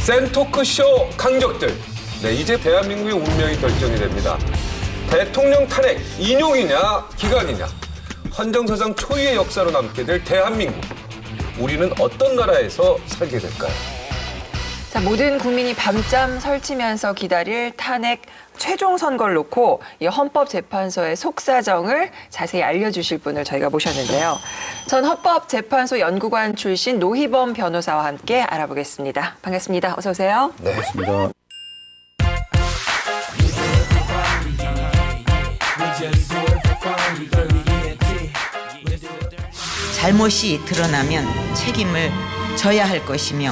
센토크쇼 강적들. 네, 이제 대한민국의 운명이 결정이 됩니다. 대통령 탄핵, 인용이냐, 기각이냐. 헌정사상 초유의 역사로 남게 될 대한민국. 우리는 어떤 나라에서 살게 될까요? 자, 모든 국민이 밤잠 설치면서 기다릴 탄핵 최종 선거를 놓고 이 헌법재판소의 속사정을 자세히 알려주실 분을 저희가 모셨는데요. 전 헌법재판소 연구관 출신 노희범 변호사와 함께 알아보겠습니다. 반갑습니다. 어서 오세요. 네, 반갑습니다. 잘못이 드러나면 책임을 져야 할 것이며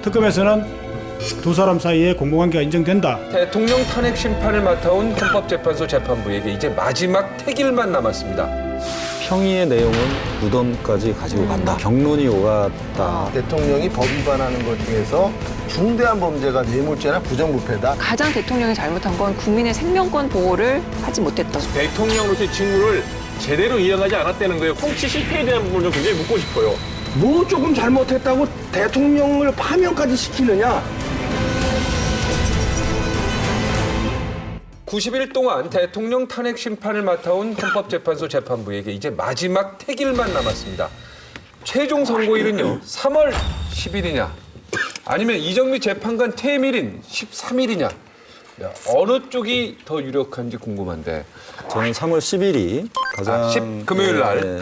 특검에서는 두 사람 사이에 공공관계가 인정된다. 대통령 탄핵 심판을 맡아온 헌법재판소 재판부에게 이제 마지막 택일만 남았습니다. 평의의 내용은 무덤까지 가지고 간다. 경론이 오갔다. 대통령이 법 위반하는 것 중에서 중대한 범죄가 뇌물죄나 부정부패다. 가장 대통령이 잘못한 건 국민의 생명권 보호를 하지 못했던. 대통령으로서의 직무를 제대로 이행하지 않았다는 거예요. 통치 실패에 대한 부분을 굉장히 묻고 싶어요. 뭐 조금 잘못했다고 대통령을 파면까지 시키느냐? 90일 동안 대통령 탄핵 심판을 맡아온 헌법재판소 재판부에게 이제 마지막 택일만 남았습니다. 최종 선고일은요, 3월 10일이냐, 아니면 이정미 재판관 퇴임일인 13일이냐. 어느 쪽이 더 유력한지 궁금한데. 저는 3월 10일이 가장 금요일 날.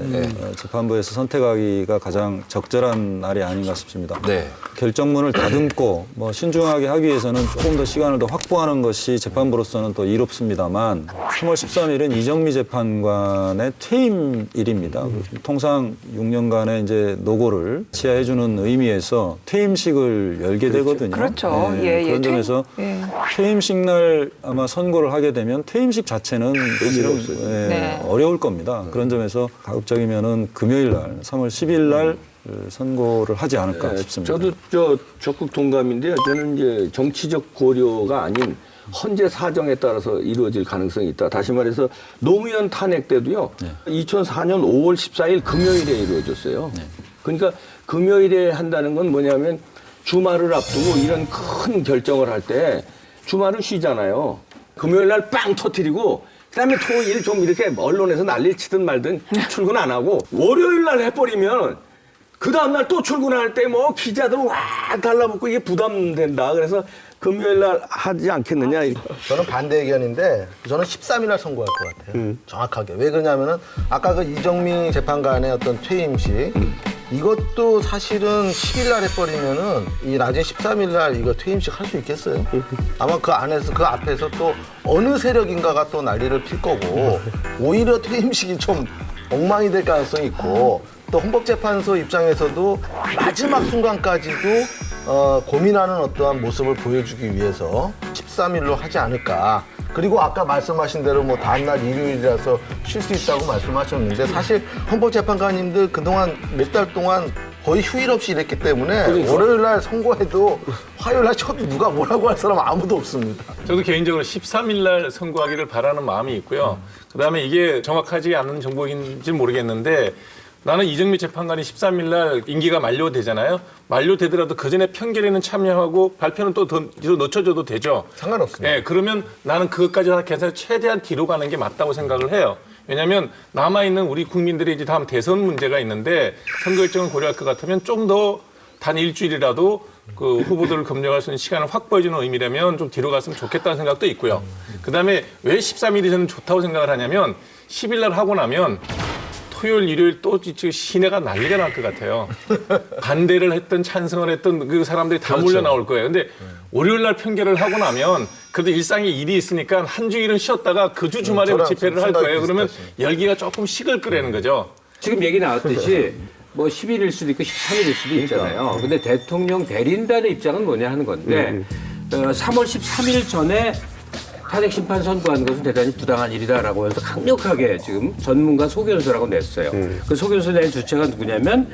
재판부에서 선택하기가 가장 적절한 날이 아닌가 싶습니다. 네. 결정문을 다듬고 신중하게 하기 위해서는 조금 더 시간을 더 확보하는 것이 재판부로서는 더 이롭습니다만 3월 13일은 이정미 재판관의 퇴임일입니다. 통상 6년간의 이제 노고를 치하해주는 의미에서 퇴임식을 열게 되거든요. 그렇죠. 예, 그런 점에서 퇴임식 날 아마 선고를 하게 되면 퇴임식 자체는 사실은 어려울 겁니다. 그런 점에서 가급적이면은 금요일 날, 3월 10일 날 선고를 하지 않을까 싶습니다. 저도 적극 동감인데요. 저는 이제 정치적 고려가 아닌 헌재 사정에 따라서 이루어질 가능성이 있다. 다시 말해서 노무현 탄핵 때도요. 2004년 5월 14일 금요일에 이루어졌어요. 그러니까 금요일에 한다는 건 뭐냐면 주말을 앞두고 이런 큰 결정을 할 때 주말은 쉬잖아요. 금요일 날 빵 터뜨리고 그다음에 토요일 좀 이렇게 언론에서 난리를 치든 말든 출근 안 하고 월요일 날 해버리면 그 다음날 또 출근할 때 뭐 기자들 와 달라붙고 이게 부담된다. 그래서 금요일 날 하지 않겠느냐. 저는 반대 의견인데 저는 13일 날 선고할 것 같아요. 정확하게. 왜 그러냐면은 아까 그 이정미 재판관의 어떤 퇴임식 이것도 사실은 10일 날 해버리면은 이 낮에 13일 날 이거 퇴임식 할 수 있겠어요? 아마 그 안에서 그 앞에서 또 어느 세력인가가 또 난리를 필 거고 오히려 퇴임식이 좀 엉망이 될 가능성이 있고 또 헌법재판소 입장에서도 마지막 순간까지도 고민하는 어떠한 모습을 보여주기 위해서 13일로 하지 않을까. 그리고 아까 말씀하신 대로 뭐 다음날 일요일이라서 쉴 수 있다고 말씀하셨는데 사실 헌법재판관님들 그동안 몇 달 동안 거의 휴일 없이 일했기 때문에 월요일 날 선고해도 화요일 날 첫 누가 뭐라고 할 사람 아무도 없습니다. 저도 개인적으로 13일 날 선고하기를 바라는 마음이 있고요. 그다음에 이게 정확하지 않은 정보인지 모르겠는데 나는 이정미 재판관이 13일 날 임기가 만료되잖아요. 만료되더라도 그 전에 평결에는 참여하고 발표는 또 더 늦춰줘도 되죠. 상관없습니다. 네, 그러면 나는 그것까지 다 계산해서 최대한 뒤로 가는 게 맞다고 생각을 해요. 왜냐하면 남아있는 우리 국민들의 이제 다음 대선 문제가 있는데 선거 일정을 고려할 것 같으면 좀 더 단 일주일이라도 그 후보들을 검증할 수 있는 시간을 확보해주는 의미라면 좀 뒤로 갔으면 좋겠다는 생각도 있고요. 그다음에 왜 13일이 저는 좋다고 생각을 하냐면 10일 날 하고 나면 토요일, 일요일 또 시내가 난리가 날 것 같아요. 반대를 했던 찬성을 했던 그 사람들이 다 몰려 나올 거예요. 근데 월요일 날 평결을 하고 나면 그래도 일상에 일이 있으니까 한 주일은 쉬었다가 그 주 주말에 집회를 할 거예요. 그러면 열기가 조금 식을 거라는 거죠. 지금 얘기 나왔듯이 뭐 10일일 수도 있고 13일일 수도 있잖아요. 근데 대통령 대리인단의 입장은 뭐냐 하는 건데 3월 13일 전에 탄핵 심판 선고하는 것은 대단히 부당한 일이다라고 해서 강력하게 지금 전문가 소견서라고 냈어요. 그 소견서 낸 주체가 누구냐면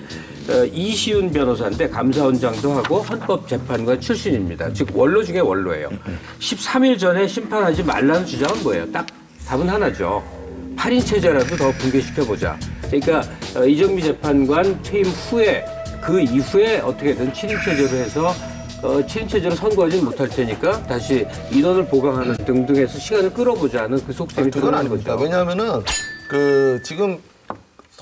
이시훈 변호사인데 감사원장도 하고 헌법재판관 출신입니다. 즉 원로 중에 원로예요. 13일 전에 심판하지 말라는 주장은 뭐예요? 딱 답은 하나죠. 8인 체제라도 더 붕괴시켜보자. 그러니까 이정미 재판관 퇴임 후에 그 이후에 어떻게든 7인 체제로 해서 7인 체제로 선거하지는 못할 테니까 다시 인원을 보강하는 등등 해서 시간을 끌어보자는 그 속셈이 그건 드러나는 아닙니다. 거죠. 왜냐하면은 그 지금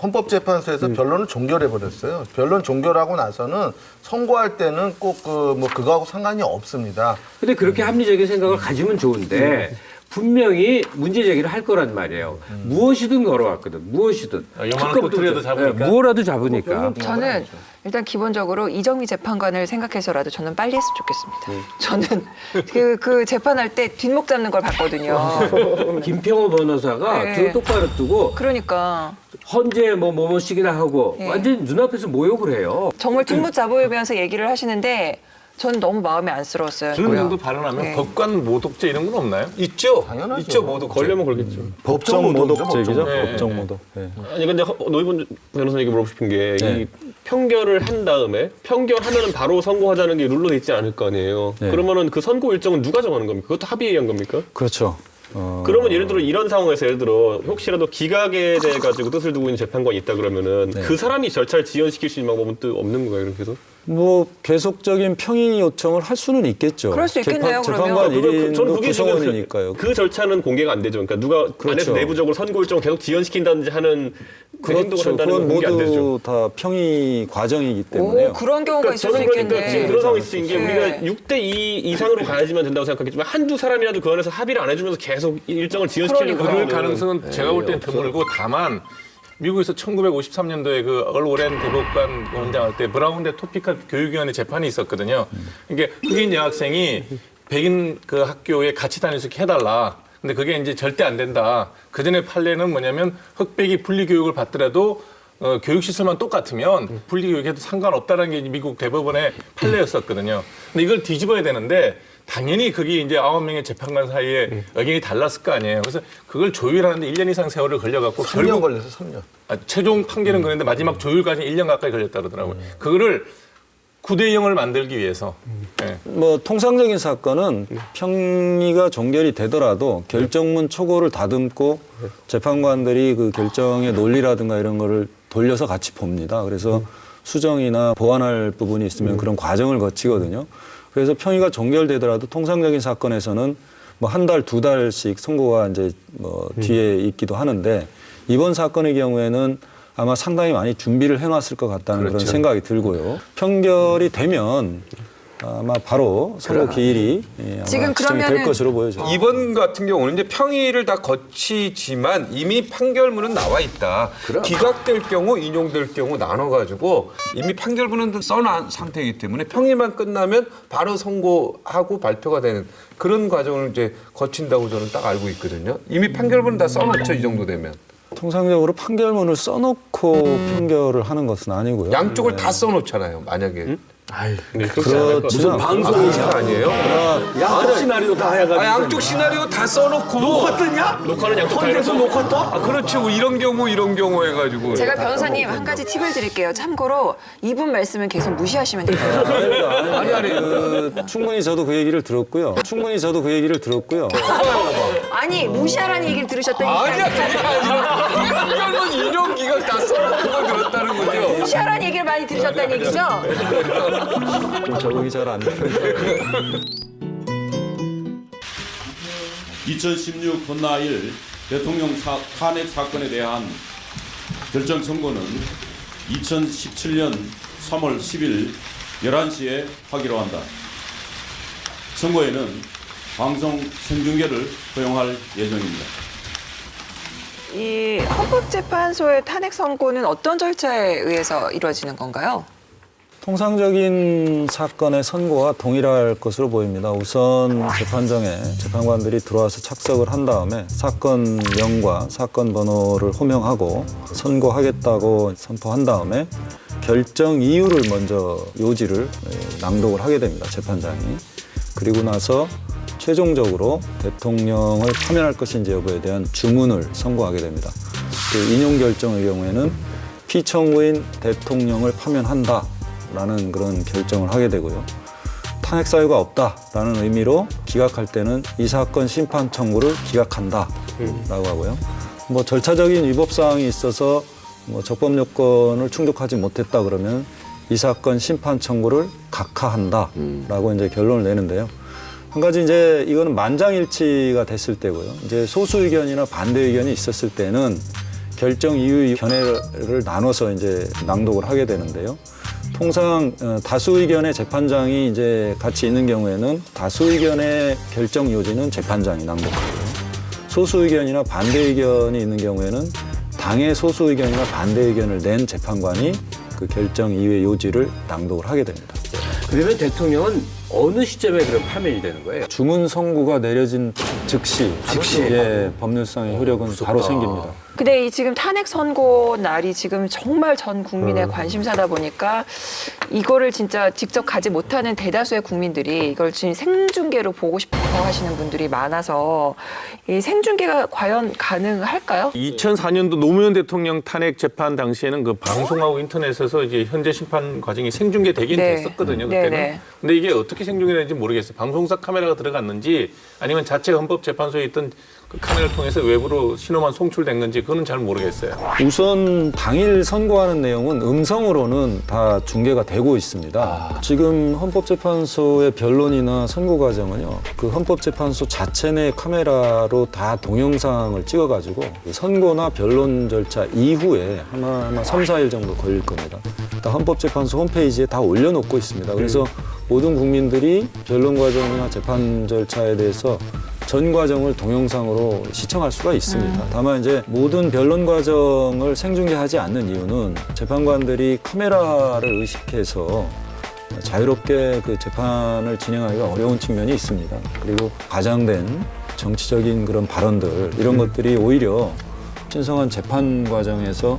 헌법재판소에서 변론을 종결해 버렸어요. 변론 종결하고 나서는 선고할 때는 꼭 그거하고 상관이 없습니다. 근데 그렇게 합리적인 생각을 가지면 좋은데 분명히 문제 제기를 할 거란 말이에요. 무엇이든 걸어왔거든. 무엇이든. 요만한 꼬투리라도 잡으니까. 무엇라도 잡으니까. 저는 일단 기본적으로 이정미 재판관을 생각해서라도 저는 빨리 했으면 좋겠습니다. 저는 그 재판할 때 뒷목 잡는 걸 봤거든요. 김평호 변호사가 네. 등 똑바로 뜨고 그러니까 헌재 뭐뭐씩이나 하고 네. 완전 눈앞에서 모욕을 해요. 정말 뒷목 잡으면서 얘기를 하시는데 전 너무 마음이 안쓰러웠어요. 그런 정도 발언하면 네. 법관 모독죄 이런 건 없나요? 있죠. 당연하죠. 있죠. 모두 걸려면 걸겠죠. 법정 모독죄이죠. 네. 법정 모독. 네. 아니 근데 노희본 변호사님께 물어보고 싶은 게 이 네. 평결을 한 다음에 평결하면은 바로 선고하자는 게 룰로 돼 있지 않을 거 아니에요. 네. 그러면은 그 선고 일정은 누가 정하는 겁니까? 그것도 합의한 겁니까? 그렇죠. 그러면 예를 들어 이런 상황에서 예를 들어 혹시라도 기각에 대해 가지고 뜻을 두고 있는 재판관이 있다 그러면은 네. 그 사람이 절차를 지연시킬 수 있는 방법은 또 없는 건가요? 이렇게 해서? 뭐 계속적인 평의 요청을 할 수는 있겠죠. 그럴 수 있겠네요, 재판관 그러면. 1인도 저는 그게 지금 구성원이니까요. 그 절차는 공개가 안 되죠. 그러니까 누가 그렇죠. 안에서 내부적으로 선고 일정을 계속 지연시킨다든지 하는 그 행동을 그렇죠. 한다는 건 그건 공개 안 되죠. 모두 다 평의 과정이기 때문에요. 오, 그런 경우가 그러니까 있을 수 저는 그러니까 있겠네. 지금 그런 상황이 있으신 게 네. 우리가 6대2 이상으로 가야지만 된다고 생각하겠지만 한두 사람이라도 그 안에서 합의를 안 해주면서 계속 일정을 지연시키려고 그럴 하면은 가능성은 제가 볼 땐 드물고 다만 미국에서 1953년도에 그 얼 오렌 대법관 원장할 때 브라운 대 토피카 교육위원회 재판이 있었거든요. 그러니까 흑인 여학생이 백인 그 학교에 같이 다닐 수 있게 해달라. 근데 그게 이제 절대 안 된다. 그 전에 판례는 뭐냐면 흑백이 분리 교육을 받더라도 교육 시설만 똑같으면 분리 교육해도 상관없다는 게 미국 대법원의 판례였었거든요. 근데 이걸 뒤집어야 되는데 당연히 그게 이제 9명의 재판관 사이에 의견이 달랐을 거 아니에요. 그래서 그걸 조율하는데 1년 이상 세월을 걸려갖고 3년 걸려서 3년. 최종 판결은 그런데 마지막 조율까지 1년 가까이 걸렸다 그러더라고요. 그거를 9대 0을 만들기 위해서. 네. 뭐 통상적인 사건은 평의가 종결이 되더라도 결정문 초고를 다듬고 재판관들이 그 결정의 논리라든가 이런 거를 돌려서 같이 봅니다. 그래서 수정이나 보완할 부분이 있으면 그런 과정을 거치거든요. 그래서 평의가 종결되더라도 통상적인 사건에서는 뭐 한 달, 두 달씩 선고가 이제 뭐 뒤에 있기도 하는데 이번 사건의 경우에는 아마 상당히 많이 준비를 해놨을 것 같다는 그런 생각이 들고요. 평결이 되면 아마 바로 선고 기일이 아마 지금 지정이 될 그러면은 것으로 보여져요. 이번 같은 경우는 이제 평의를 다 거치지만 이미 판결문은 나와 있다. 기각될 경우, 인용될 경우 나눠가지고 이미 판결문은 써놓은 상태이기 때문에 평의만 끝나면 바로 선고하고 발표가 되는 그런 과정을 이제 거친다고 저는 딱 알고 있거든요. 이미 판결문은 다 써놓죠, 이 정도 되면. 통상적으로 판결문을 써놓고 판결을 하는 것은 아니고요. 양쪽을 다 써놓잖아요, 만약에. 그렇지는 방송이냐 아니에요? 양쪽 시나리오 다 해가지고. 양쪽 시나리오 다 써놓고. 녹화 뜨냐? 녹화는 양쪽 다 해서 녹화 떠? 그렇죠. 뭐 이런 경우 해가지고. 제가 변호사님 한 가지 팁을 드릴게요. 참고로 이분 말씀은 계속 무시하시면 돼요. 아니 충분히 저도 그 얘기를 들었고요. 아니 무시하라는 얘기를 들으셨다니까. 아니야, 그게 아니라. 판결문 인용 기각 다 써놓고 들었다는 거죠. 무시하라는 얘기를 많이 들으셨다는 얘기죠? 좀 적응이 잘 안 돼요. 2016 건나일 대통령 탄핵 사건에 대한 결정 선고는 2017년 3월 10일 11시에 하기로 한다. 선고에는 방송 생중계를 허용할 예정입니다. 이 헌법재판소의 탄핵 선고는 어떤 절차에 의해서 이루어지는 건가요? 통상적인 사건의 선고와 동일할 것으로 보입니다. 우선 재판정에 재판관들이 들어와서 착석을 한 다음에 사건명과 사건 번호를 호명하고 선고하겠다고 선포한 다음에 결정 이유를 먼저 요지를 낭독을 하게 됩니다. 재판장이. 그리고 나서 최종적으로 대통령을 파면할 것인지 여부에 대한 주문을 선고하게 됩니다. 그 인용 결정의 경우에는 피청구인 대통령을 파면한다. 라는 그런 결정을 하게 되고요. 탄핵 사유가 없다라는 의미로 기각할 때는 이 사건 심판 청구를 기각한다라고 하고요. 뭐 절차적인 위법 사항이 있어서 뭐 적법 요건을 충족하지 못했다 그러면 이 사건 심판 청구를 각하한다라고 이제 결론을 내는데요. 한 가지 이제 이거는 만장일치가 됐을 때고요. 이제 소수 의견이나 반대 의견이 있었을 때는 결정 이유 견해를 나눠서 이제 낭독을 하게 되는데요. 통상 다수 의견의 재판장이 이제 같이 있는 경우에는 다수 의견의 결정 요지는 재판장이 낭독하고요. 소수 의견이나 반대 의견이 있는 경우에는 당의 소수 의견이나 반대 의견을 낸 재판관이 그 결정 이유의 요지를 낭독을 하게 됩니다. 그러면 대통령은 어느 시점에 그럼 파면이 되는 거예요? 주문 선고가 내려진 즉시 예, 법률상의 효력은 바로 생깁니다. 근데 이 지금 탄핵 선고 날이 지금 정말 전 국민의 관심사다 보니까 이거를 진짜 직접 가지 못하는 대다수의 국민들이 이걸 지금 생중계로 보고 싶어 하시는 분들이 많아서 이 생중계가 과연 가능할까요? 2004년도 노무현 대통령 탄핵 재판 당시에는 그 방송하고 인터넷에서 이제 현재 심판 과정이 생중계되긴 네. 됐었거든요. 그때는. 네. 근데 이게 어떻게 생중계되는지 모르겠어요. 방송사 카메라가 들어갔는지 아니면 자체 헌법재판소에 있던 그 카메라를 통해서 외부로 신호만 송출된 건지 그거는 잘 모르겠어요. 우선 당일 선고하는 내용은 음성으로는 다 중계가 되고 있습니다. 지금 헌법재판소의 변론이나 선고 과정은요, 그 헌법재판소 자체 내 카메라로 다 동영상을 찍어가지고 선고나 변론 절차 이후에 아마 3, 4일 정도 걸릴 겁니다. 다 헌법재판소 홈페이지에 다 올려놓고 있습니다. 그래서 모든 국민들이 변론 과정이나 재판 절차에 대해서 전 과정을 동영상으로 시청할 수가 있습니다. 다만 이제 모든 변론 과정을 생중계하지 않는 이유는 재판관들이 카메라를 의식해서 자유롭게 그 재판을 진행하기가 어려운 측면이 있습니다. 그리고 과장된 정치적인 그런 발언들 이런 것들이 오히려 신성한 재판 과정에서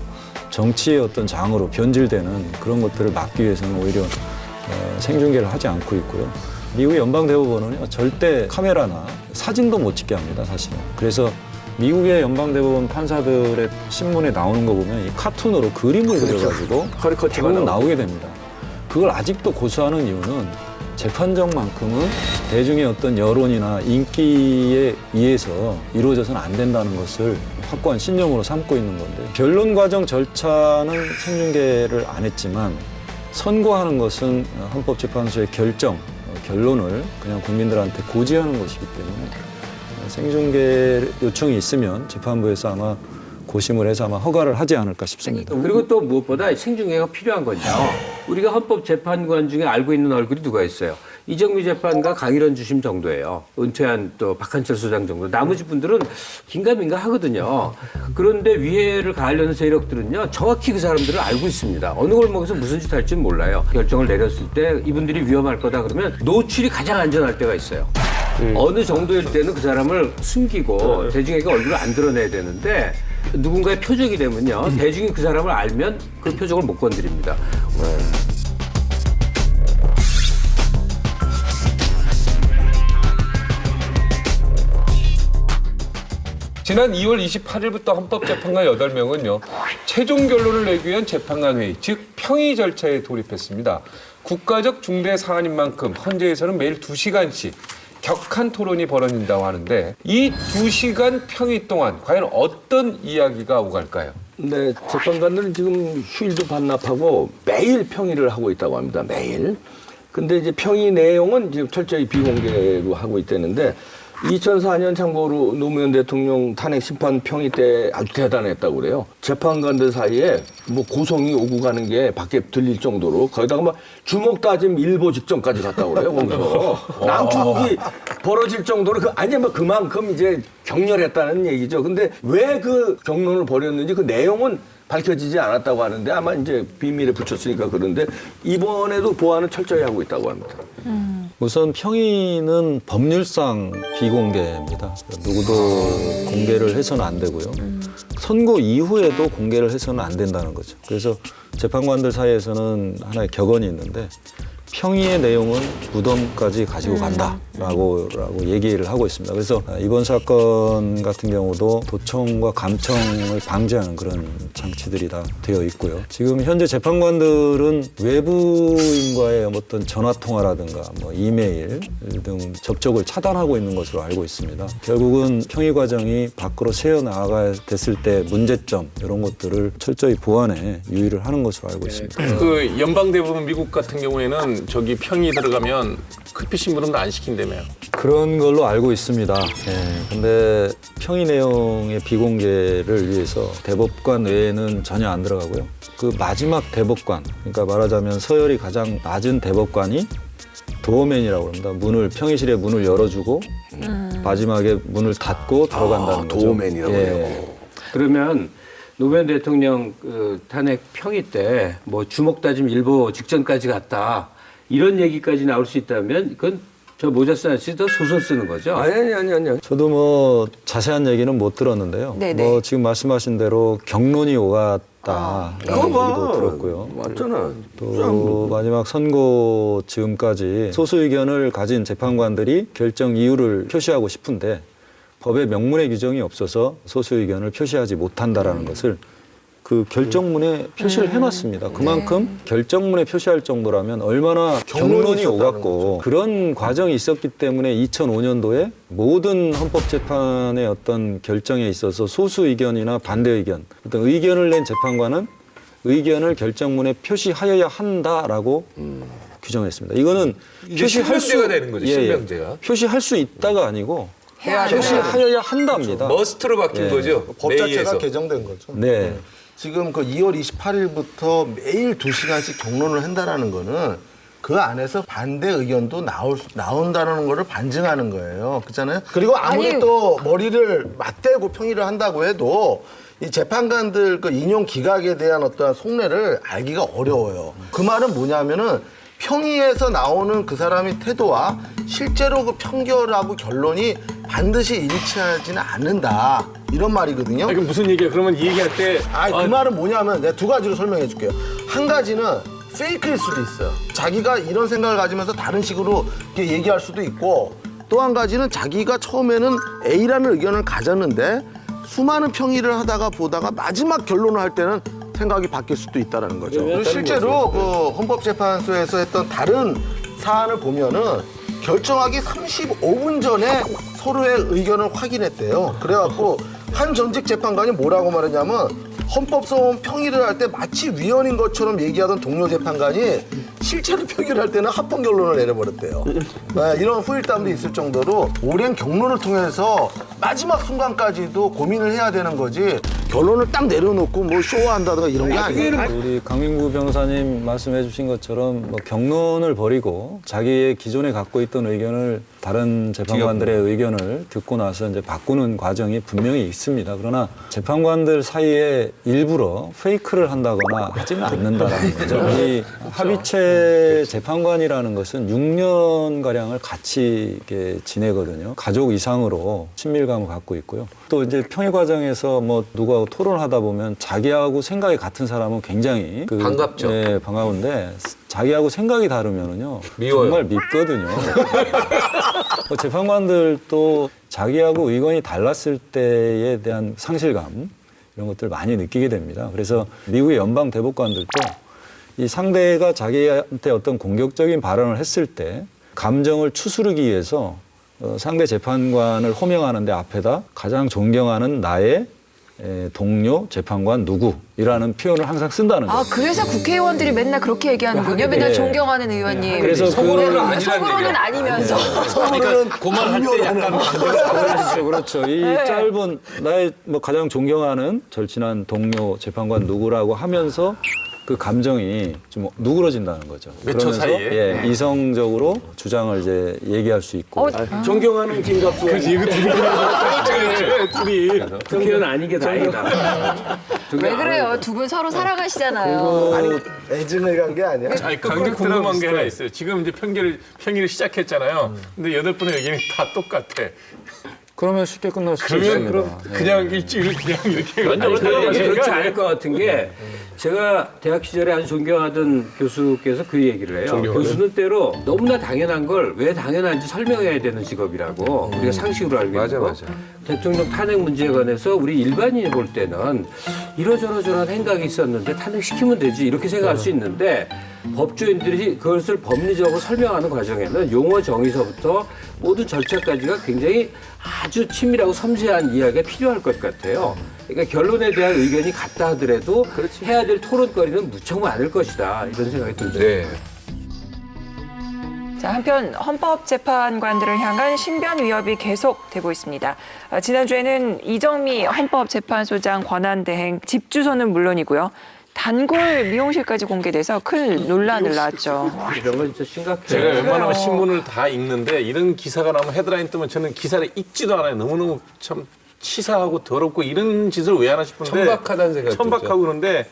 정치의 어떤 장으로 변질되는 그런 것들을 막기 위해서는 오히려 생중계를 하지 않고 있고요. 미국의 연방대법원은요, 절대 카메라나 사진도 못 찍게 합니다, 사실은. 그래서 미국의 연방대법원 판사들의 신문에 나오는 거 보면 이 카툰으로 그림을 그려가지고 대부분 나오게 됩니다. 그걸 아직도 고수하는 이유는 재판정만큼은 대중의 어떤 여론이나 인기에 의해서 이루어져서는 안 된다는 것을 확고한 신념으로 삼고 있는 건데, 변론 과정 절차는 생중계를 안 했지만 선고하는 것은 헌법재판소의 결론을 그냥 국민들한테 고지하는 것이기 때문에 생중계 요청이 있으면 재판부에서 아마 고심을 해서 아마 허가를 하지 않을까 싶습니다. 그리고 또 무엇보다 생중계가 필요한 건요. 우리가 헌법재판관 중에 알고 있는 얼굴이 누가 있어요? 이정미 재판과 강일원 주심 정도예요. 은퇴한 또 박한철 소장 정도. 나머지 분들은 긴가민가 하거든요. 그런데 위해를 가하려는 세력들은요, 정확히 그 사람들을 알고 있습니다. 어느 골목에서 무슨 짓 할지는 몰라요. 결정을 내렸을 때 이분들이 위험할 거다 그러면 노출이 가장 안전할 때가 있어요. 어느 정도일 때는 그 사람을 숨기고 대중에게 얼굴을 안 드러내야 되는데 누군가의 표적이 되면요, 대중이 그 사람을 알면 그 표적을 못 건드립니다. 지난 2월 28일부터 헌법재판관 8명은요, 최종 결론을 내기 위한 재판관 회의, 즉 평의 절차에 돌입했습니다. 국가적 중대 사안인 만큼 헌재에서는 매일 2시간씩 격한 토론이 벌어진다고 하는데, 이 2시간 평의 동안 과연 어떤 이야기가 오갈까요? 네, 재판관들은 지금 휴일도 반납하고 매일 평의를 하고 있다고 합니다. 매일. 근데 이제 평의 내용은 지금 철저히 비공개로 하고 있다는데, 2004년 참고로 노무현 대통령 탄핵 심판 평의 때 아주 대단했다고 그래요. 재판관들 사이에 뭐 고성이 오고 가는 게 밖에 들릴 정도로, 거기다가 막 주먹 다짐 일보 직전까지 갔다고 그래요. 거기서 난투극이 벌어질 정도로 아니 뭐 그만큼 이제 격렬했다는 얘기죠. 근데 왜 그 격론을 벌였는지 그 내용은 밝혀지지 않았다고 하는데, 아마 이제 비밀에 붙였으니까 그런데 이번에도 보완은 철저히 하고 있다고 합니다. 우선 평의는 법률상 비공개입니다. 누구도 공개를 해서는 안 되고요. 선고 이후에도 공개를 해서는 안 된다는 거죠. 그래서 재판관들 사이에서는 하나의 격언이 있는데, 평의의 내용은 무덤까지 가지고 간다라고 얘기를 하고 있습니다. 그래서 이번 사건 같은 경우도 도청과 감청을 방지하는 그런 장치들이 다 되어 있고요. 지금 현재 재판관들은 외부인과의 어떤 전화 통화라든가 뭐 이메일 등 접촉을 차단하고 있는 것으로 알고 있습니다. 결국은 평의 과정이 밖으로 새어 나아가 됐을 때 문제점 이런 것들을 철저히 보완해 유의를 하는 것으로 알고 있습니다. 그 연방 대법원 미국 같은 경우에는 저기 평이 들어가면 커피 심부름도 안 시킨다며요. 그런 걸로 알고 있습니다. 근데 평의 내용의 비공개를 위해서 대법관 외에는 전혀 안 들어가고요. 그 마지막 대법관, 그러니까 말하자면 서열이 가장 낮은 대법관이 도어맨이라고 합니다. 평의실의 문을 열어주고 마지막에 문을 닫고 들어간다는 거죠. 도어맨이라고 해요. 그러면 노무현 대통령 그 탄핵 평의 때 뭐 주먹 다짐 일보 직전까지 갔다 이런 얘기까지 나올 수 있다면 그건 저 모자 쓰는 씨도 소설 쓰는 거죠? 아니. 저도 뭐 자세한 얘기는 못 들었는데요. 네네. 뭐 지금 말씀하신 대로 경론이 오갔다 라는 얘기도 들었고요. 맞잖아. 또 마지막 선고 즈음까지 소수 의견을 가진 재판관들이 결정 이유를 표시하고 싶은데 법에 명문의 규정이 없어서 소수 의견을 표시하지 못한다라는 것을 그 결정문에 표시를 해놨습니다. 그만큼 결정문에 표시할 정도라면 얼마나 경론이 오갔고 그런 과정이 있었기 때문에 2005년도에 모든 헌법재판의 어떤 결정에 있어서 소수 의견이나 반대 의견, 어떤 의견을 낸 재판관은 의견을 결정문에 표시하여야 한다라고 규정했습니다. 이거는 표시할 실명제가 되는 거죠. 실명제가. 표시할 수 있다가 아니고 해야 된다. 표시하여야 한답니다. 머스트로 바뀐 거죠. 법 자체가 메이에서. 개정된 거죠. 네. 지금 그 2월 28일부터 매일 2시간씩 경론을 한다라는 거는 그 안에서 반대 의견도 나온다는 거를 반증하는 거예요. 그렇잖아요? 그리고 아무리 또 머리를 맞대고 평의를 한다고 해도 이 재판관들 그 인용 기각에 대한 어떤 속내를 알기가 어려워요. 그 말은 뭐냐면은 평의에서 나오는 그 사람의 태도와 실제로 그 판결하고 결론이 반드시 일치하지는 않는다. 이런 말이거든요. 그럼 무슨 얘기야? 그러면 이 얘기할 때 그 말은 뭐냐면 내가 두 가지로 설명해 줄게요. 한 가지는 페이크일 수도 있어요. 자기가 이런 생각을 가지면서 다른 식으로 이렇게 얘기할 수도 있고 또 한 가지는 자기가 처음에는 A라는 의견을 가졌는데 수많은 평의를 하다가 보다가 마지막 결론을 할 때는 생각이 바뀔 수도 있다는 거죠. 그리고 실제로 그 헌법재판소에서 했던 다른 사안을 보면은 결정하기 35분 전에 서로의 의견을 확인했대요. 그래갖고 한 전직 재판관이 뭐라고 말했냐면 헌법소원 평의를 할 때 마치 위헌인 것처럼 얘기하던 동료 재판관이 실제로 평의를 할 때는 합헌 결론을 내려버렸대요. 이런 후일담도 있을 정도로 오랜 경론을 통해서 마지막 순간까지도 고민을 해야 되는 거지 결론을 딱 내려놓고 뭐 쇼한다든가 이런 게 아니에요. 우리 강민구 변호사님 말씀해 주신 것처럼 뭐 경론을 벌이고 자기의 기존에 갖고 있던 의견을 다른 재판관들의 의견을 듣고 나서 이제 바꾸는 과정이 분명히 있습니다. 그러나 재판관들 사이에 일부러 페이크를 한다거나 하지는 않는다라는 거죠. 이 합의체 재판관이라는 것은 6년가량을 같이 이렇게 지내거든요. 가족 이상으로 친밀감을 갖고 있고요. 또 이제 평의 과정에서 뭐 누구하고 토론하다 보면 자기하고 생각이 같은 사람은 굉장히 반갑죠. 네, 반가운데 자기하고 생각이 다르면은요. 미워요. 정말 밉거든요. 재판관들도 자기하고 의견이 달랐을 때에 대한 상실감 이런 것들 많이 느끼게 됩니다. 그래서 미국의 연방 대법관들도 이 상대가 자기한테 어떤 공격적인 발언을 했을 때 감정을 추스르기 위해서 상대 재판관을 호명하는데 앞에다 가장 존경하는 나의 동료 재판관 누구이라는 표현을 항상 쓴다는 거예요. 그래서 국회의원들이 맨날 그렇게 얘기하는군요. 맨날 존경하는 의원님. 그래서 속으로는 아니라는 속으로는 얘기야. 아니면서. 그러니까 그만할 때 약간 그렇죠. 이 짧은 나의 뭐 가장 존경하는 절친한 동료 재판관 누구라고 하면서 그 감정이 좀 누그러진다는 거죠. 몇초 그러면서 사이에? 이성적으로 주장을 이제 얘기할 수 있고. 존경하는 김갑수. 그지 이거 둘이 국회의원 아닌 게 다행이다. 왜 그래요? 두 분 서로 사랑하시잖아요. 애증을 간 게 아니야. 아니 근데 궁금한 게 하나 있어요. 지금 이제 평의를 시작했잖아요. 근데 8분의 의견이 다 똑같아. 그러면 쉽게 끝날 수 그러면 있습니다. 그냥 일주일 그냥 이렇게 아니, 그렇지 않을 것 같은 게 제가 대학 시절에 아주 존경하던 교수께서 그 얘기를 해요. 교수는 때로 너무나 당연한 걸 왜 당연한지 설명해야 되는 직업이라고 우리가 상식으로 알고 있는 거. 맞아. 대통령 탄핵 문제에 관해서 우리 일반인이 볼 때는 이러저러저런 생각이 있었는데 탄핵시키면 되지 이렇게 생각할 수 있는데 법조인들이 그것을 법리적으로 설명하는 과정에는 용어 정의서부터 모든 절차까지가 굉장히 아주 치밀하고 섬세한 이야기가 필요할 것 같아요. 그러니까 결론에 대한 의견이 같다 하더라도 해야 될 토론거리는 무척 많을 것이다 이런 생각이 들죠. 네. 자, 한편 헌법재판관들을 향한 신변 위협이 계속되고 있습니다. 지난주에는 이정미 헌법재판소장 권한대행 집 주소는 물론이고요. 단골 미용실까지 공개돼서 큰 논란을 낳았죠. 이런 건 진짜 심각해요. 제가 웬만하면 신문을 다 읽는데 이런 기사가 나오면 헤드라인 뜨면 저는 기사를 읽지도 않아요. 너무너무 참 치사하고 더럽고 이런 짓을 왜 하나 싶은데 천박하다는 생각이 천박하고 그런데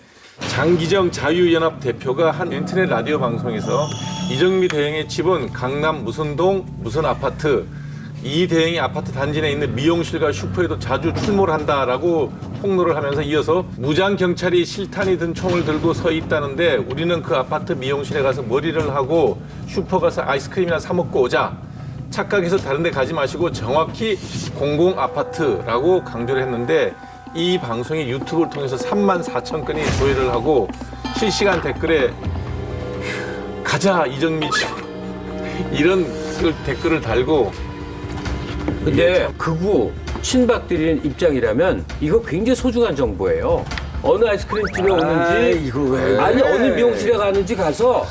장기정 자유연합 대표가 한 인터넷 라디오 방송에서 이정미 대행의 집은 강남 무슨 동 무슨 아파트 이 대행이 아파트 단지 내에 있는 미용실과 슈퍼에도 자주 출몰을 한다라고 폭로를 하면서 이어서 무장 경찰이 실탄이 든 총을 들고 서 있다는데 우리는 그 아파트 미용실에 가서 머리를 하고 슈퍼 가서 아이스크림이나 사 먹고 오자. 착각해서 다른 데 가지 마시고 정확히 공공 아파트라고 강조를 했는데 이 방송이 유튜브를 통해서 34,000건이 조회를 하고 실시간 댓글에 가자 이정미 씨 이런 댓글을 달고 근데 극우 친박들인 입장이라면 이거 굉장히 소중한 정보예요. 어느 아이스크림 집에 오는지 이거 왜? 아니 어느 미용실에 가는지 가서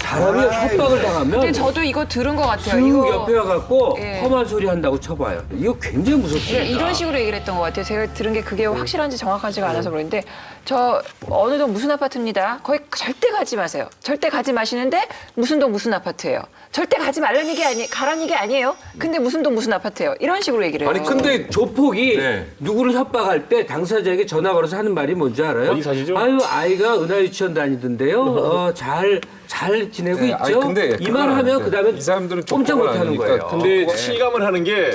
사람이 협박을 당하면 근데 저도 이거 들은 것 같아요. 쓱 이거 옆에 와갖고 예. 험한 소리 한다고 쳐봐요. 이거 굉장히 무섭습니다. 이런 식으로 얘기를 했던 것 같아요. 제가 들은 게 그게 확실한지 정확하지가 않아서 그러는데 저 어느 동 무슨 아파트입니다. 거기 절대 가지 마세요. 절대 가지 마시는데 무슨 동 무슨 아파트예요. 절대 가지 말라는 얘기 가라는 얘기 아니에요. 근데 무슨 동 무슨 아파트예요. 이런 식으로 얘기를 해요. 아니 근데 조폭이 네. 누구를 협박할 때 당사자에게 전화 걸어서 하는 말이 뭔지 알아요? 어디 사시죠? 아유 아이가 은하 유치원 다니던데요. 잘 지내고 네, 있죠. 아니, 근데 이 말 하면 그다음에 이 사람들은 꼼짝 조폭을 못하는 아니니까. 거예요. 근데 실감을 하는 게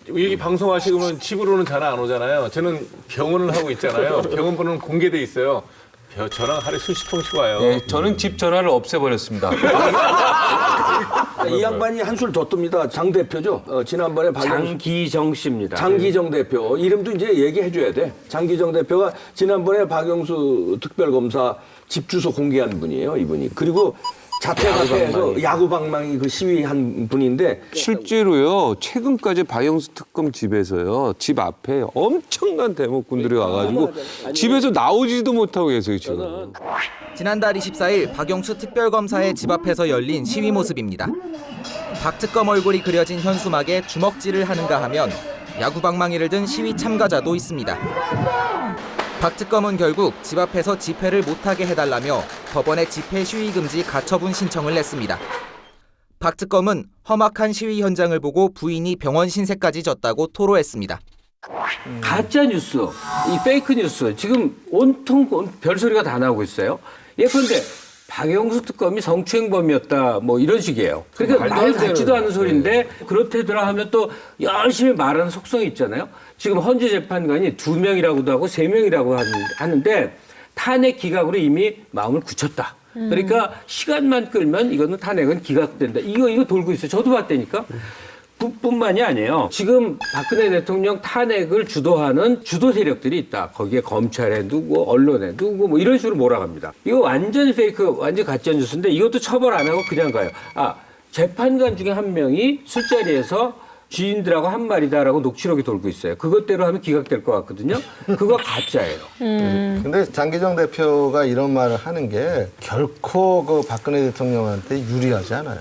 여기 방송하시고는 집으로는 전화 안 오잖아요. 저는 병원을 하고 있잖아요. 병원 번호는 공개돼 있어요. 저랑 하루에 수십 통씩 와요. 네, 저는 집 전화를 없애버렸습니다. 이 양반이 한술 더 뜹니다. 장 대표죠. 지난번에 장기정 씨입니다. 장기정 대표 이름도 이제 얘기해줘야 돼. 장기정 대표가 지난번에 박영수 특별검사 집 주소 공개한 분이에요. 이분이. 그리고 자택 앞에서 야구방망이 그 시위한 분인데 실제로요, 최근까지 박영수 특검 집에서요, 집 앞에 엄청난 대목꾼들이 와가지고 집에서 나오지도 못하고 계세요, 지금. 지난달 24일 박영수 특별검사의 집 앞에서 열린 시위 모습입니다. 박 특검 얼굴이 그려진 현수막에 주먹질을 하는가 하면 야구방망이를 든 시위 참가자도 있습니다. 박 특검은 결국 집 앞에서 집회를 못하게 해달라며 법원에 집회 시위 금지 가처분 신청을 냈습니다. 박 특검은 험악한 시위 현장을 보고 부인이 병원 신세까지 졌다고 토로했습니다. 가짜 뉴스, 이 페이크 뉴스 지금 온통 별소리가 다 나오고 있어요. 예컨대 박영수 특검이 성추행범이었다 뭐 이런 식이에요. 그러니까 말 같지도 않은 소리인데 그렇다더라 하면 또 열심히 말하는 속성이 있잖아요. 지금 헌재 재판관이 2명이라고도 하고 3명이라고 하는데 탄핵 기각으로 이미 마음을 굳혔다. 그러니까 시간만 끌면 이거는 탄핵은 기각된다. 이거 돌고 있어요. 저도 봤다니까. 뿐만이 아니에요. 지금 박근혜 대통령 탄핵을 주도하는 주도 세력들이 있다. 거기에 검찰에 누구, 언론에 누구 뭐 이런 식으로 몰아갑니다. 이거 완전 페이크, 완전 가짜 뉴스인데 이것도 처벌 안 하고 그냥 가요. 재판관 중에 한 명이 술자리에서 주인들하고 한 말이다라고 녹취록이 돌고 있어요. 그것대로 하면 기각될 것 같거든요. 그거 가짜예요. 근데 장기정 대표가 이런 말을 하는 게 결코 그 박근혜 대통령한테 유리하지 않아요.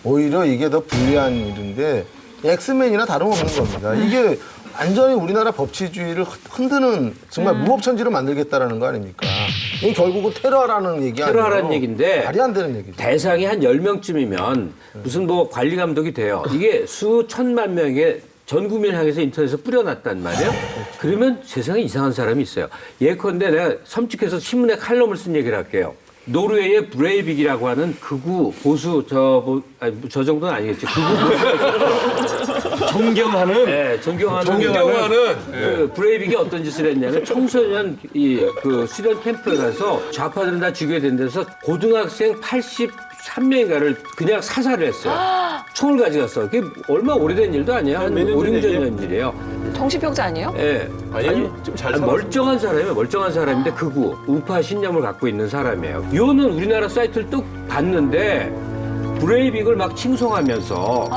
오히려 이게 더 불리한 일인데 엑스맨이나 다름없는 겁니다. 이게 완전히 우리나라 법치주의를 흔드는 정말 무법천지로 만들겠다라는 거 아닙니까? 이게 결국은 테러라는 얘기 아니에요? 테러라는 얘기인데 말이 안 되는 얘기죠. 대상이 한 10명쯤이면 무슨 뭐 관리 감독이 돼요. 이게 수천만 명의 전 국민을 향해서 인터넷에 뿌려놨단 말이에요. 그러면 세상에 이상한 사람이 있어요. 예컨대 내가 섬뜩해서 신문에 칼럼을 쓴 얘기를 할게요. 노르웨이의 브레이빅이라고 하는 극우 보수 저 정도는 아니겠지. 극우 보수 존경하는. 네, 존경하는. 그 브레이빅이 어떤 짓을 했냐면 청소년 그 수련 캠프에 가서 좌파들은 다 죽여야 된다서 고등학생 83명인가를 그냥 사살을 했어요. 총을 가져갔어. 그게 얼마 오래된 일도 아니에요. 한 5, 6년 전 일이에요. 정신병자 아니에요? 예. 아니, 좀잘 멀쩡한 사람이에요. 멀쩡한 사람인데 극우, 우파 신념을 갖고 있는 사람이에요. 요는 우리나라 사이트를 뚝 봤는데 브레이빅을 막 칭송하면서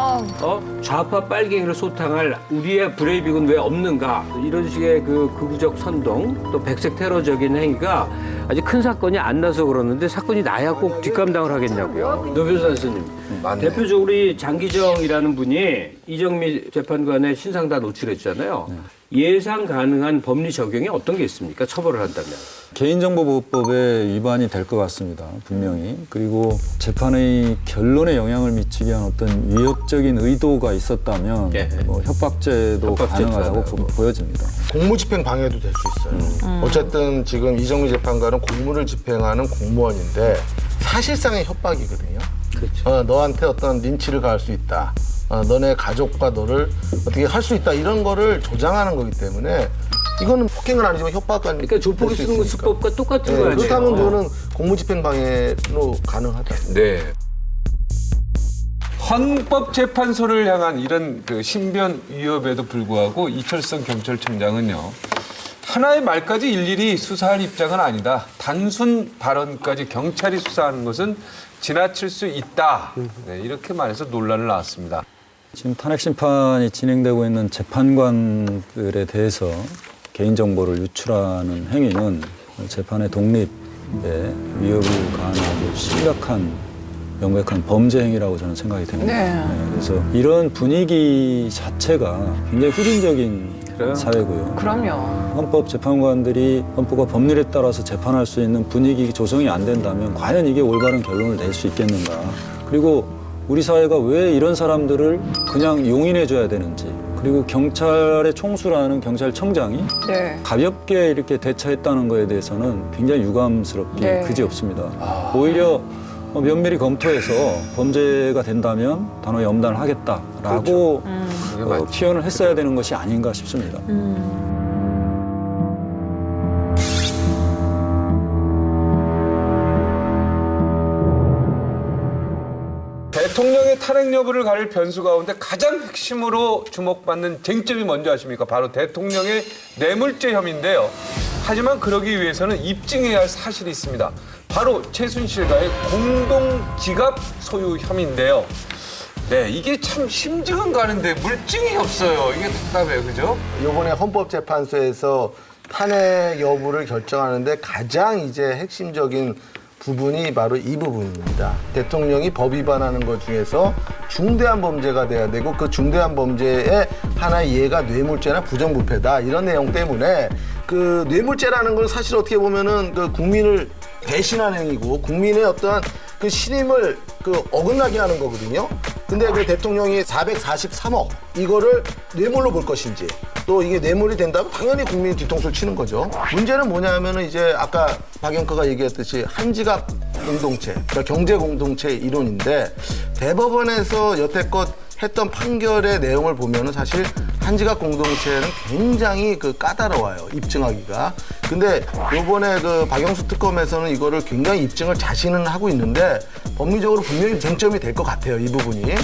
좌파 빨갱이를 소탕할 우리의 브레이빅은 왜 없는가 이런 식의 그 극우적 선동 또 백색 테러적인 행위가 아직 큰 사건이 안 나서 그러는데 사건이 나야 꼭 뒷감당을 하겠냐고요. 노변호사 선생님. 대표적으로 이 장기정이라는 분이 이정미 재판관의 신상 다 노출했잖아요. 예상 가능한 법리 적용이 어떤 게 있습니까? 처벌을 한다면. 개인정보보호법에 위반이 될 것 같습니다. 분명히. 그리고 재판의 결론에 영향을 미치게 한 어떤 위협적인 의도가 있었다면 뭐 협박죄도 가능하다고 보여집니다. 공무집행 방해도 될 수 있어요. 어쨌든 지금 이정미 재판관은 공무를 집행하는 공무원인데 사실상의 협박이거든요. 그렇죠. 너한테 어떤 린치를 가할 수 있다. 너네 가족과 너를 어떻게 할 수 있다. 이런 거를 조장하는 거기 때문에 이거는 폭행은 아니지만 협박은. 그러니까 조폭이 쓰는 수법과 똑같은 거 아니에요? 그렇다면 그거는 공무집행 방해로 가능하다. 네. 헌법재판소를 향한 이런 그 신변 위협에도 불구하고 이철성 경찰청장은요. 하나의 말까지 일일이 수사할 입장은 아니다. 단순 발언까지 경찰이 수사하는 것은 지나칠 수 있다. 네, 이렇게 말해서 논란을 낳았습니다. 지금 탄핵 심판이 진행되고 있는 재판관들에 대해서 개인정보를 유출하는 행위는 재판의 독립에 위협을 가하는 아주 심각한 명백한 범죄 행위라고 저는 생각이 됩니다. 네. 그래서 이런 분위기 자체가 굉장히 후진적인 사회고요. 그럼요. 헌법 재판관들이 헌법과 법률에 따라서 재판할 수 있는 분위기 조성이 안 된다면 과연 이게 올바른 결론을 낼 수 있겠는가. 그리고 우리 사회가 왜 이런 사람들을 그냥 용인해 줘야 되는지. 그리고 경찰의 총수라는 경찰청장이 가볍게 이렇게 대처했다는 거에 대해서는 굉장히 유감스럽게 그지없습니다. 오히려 면밀히 검토해서 범죄가 된다면 단호히 엄단을 하겠다라고 표현을 했어야 되는 것이 아닌가 싶습니다. 대통령의 탄핵 여부를 가릴 변수 가운데 가장 핵심으로 주목받는 쟁점이 뭔지 아십니까? 바로 대통령의 뇌물죄 혐의인데요. 하지만 그러기 위해서는 입증해야 할 사실이 있습니다. 바로 최순실과의 공동 지갑 소유 혐의인데요. 네, 이게 참 심증은 가는데 물증이 없어요. 이게 답답해요, 그죠? 이번에 헌법재판소에서 탄핵 여부를 결정하는데 가장 이제 핵심적인 부분이 바로 이 부분입니다. 대통령이 법 위반하는 것 중에서 중대한 범죄가 돼야 되고 그 중대한 범죄의 하나의 예가 뇌물죄나 부정부패다 이런 내용 때문에 그 뇌물죄라는 건 사실 어떻게 보면은 그 국민을 배신하는 행위고 국민의 어떠한 그 신임을 그 어긋나게 하는 거거든요. 근데 그 대통령이 443억 이거를 뇌물로 볼 것인지 또 이게 뇌물이 된다면 당연히 국민이 뒤통수를 치는 거죠. 문제는 뭐냐면은 이제 아까 박영커가 얘기했듯이 한지갑 공동체, 그러니까 경제 공동체 이론인데 대법원에서 여태껏 했던 판결의 내용을 보면은 사실 한지갑 공동체는 굉장히 그 까다로워요, 입증하기가. 근데 요번에 그 박영수 특검에서는 이거를 굉장히 입증을 자신은 하고 있는데 법리적으로 분명히 쟁점이 될 것 같아요, 이 부분이.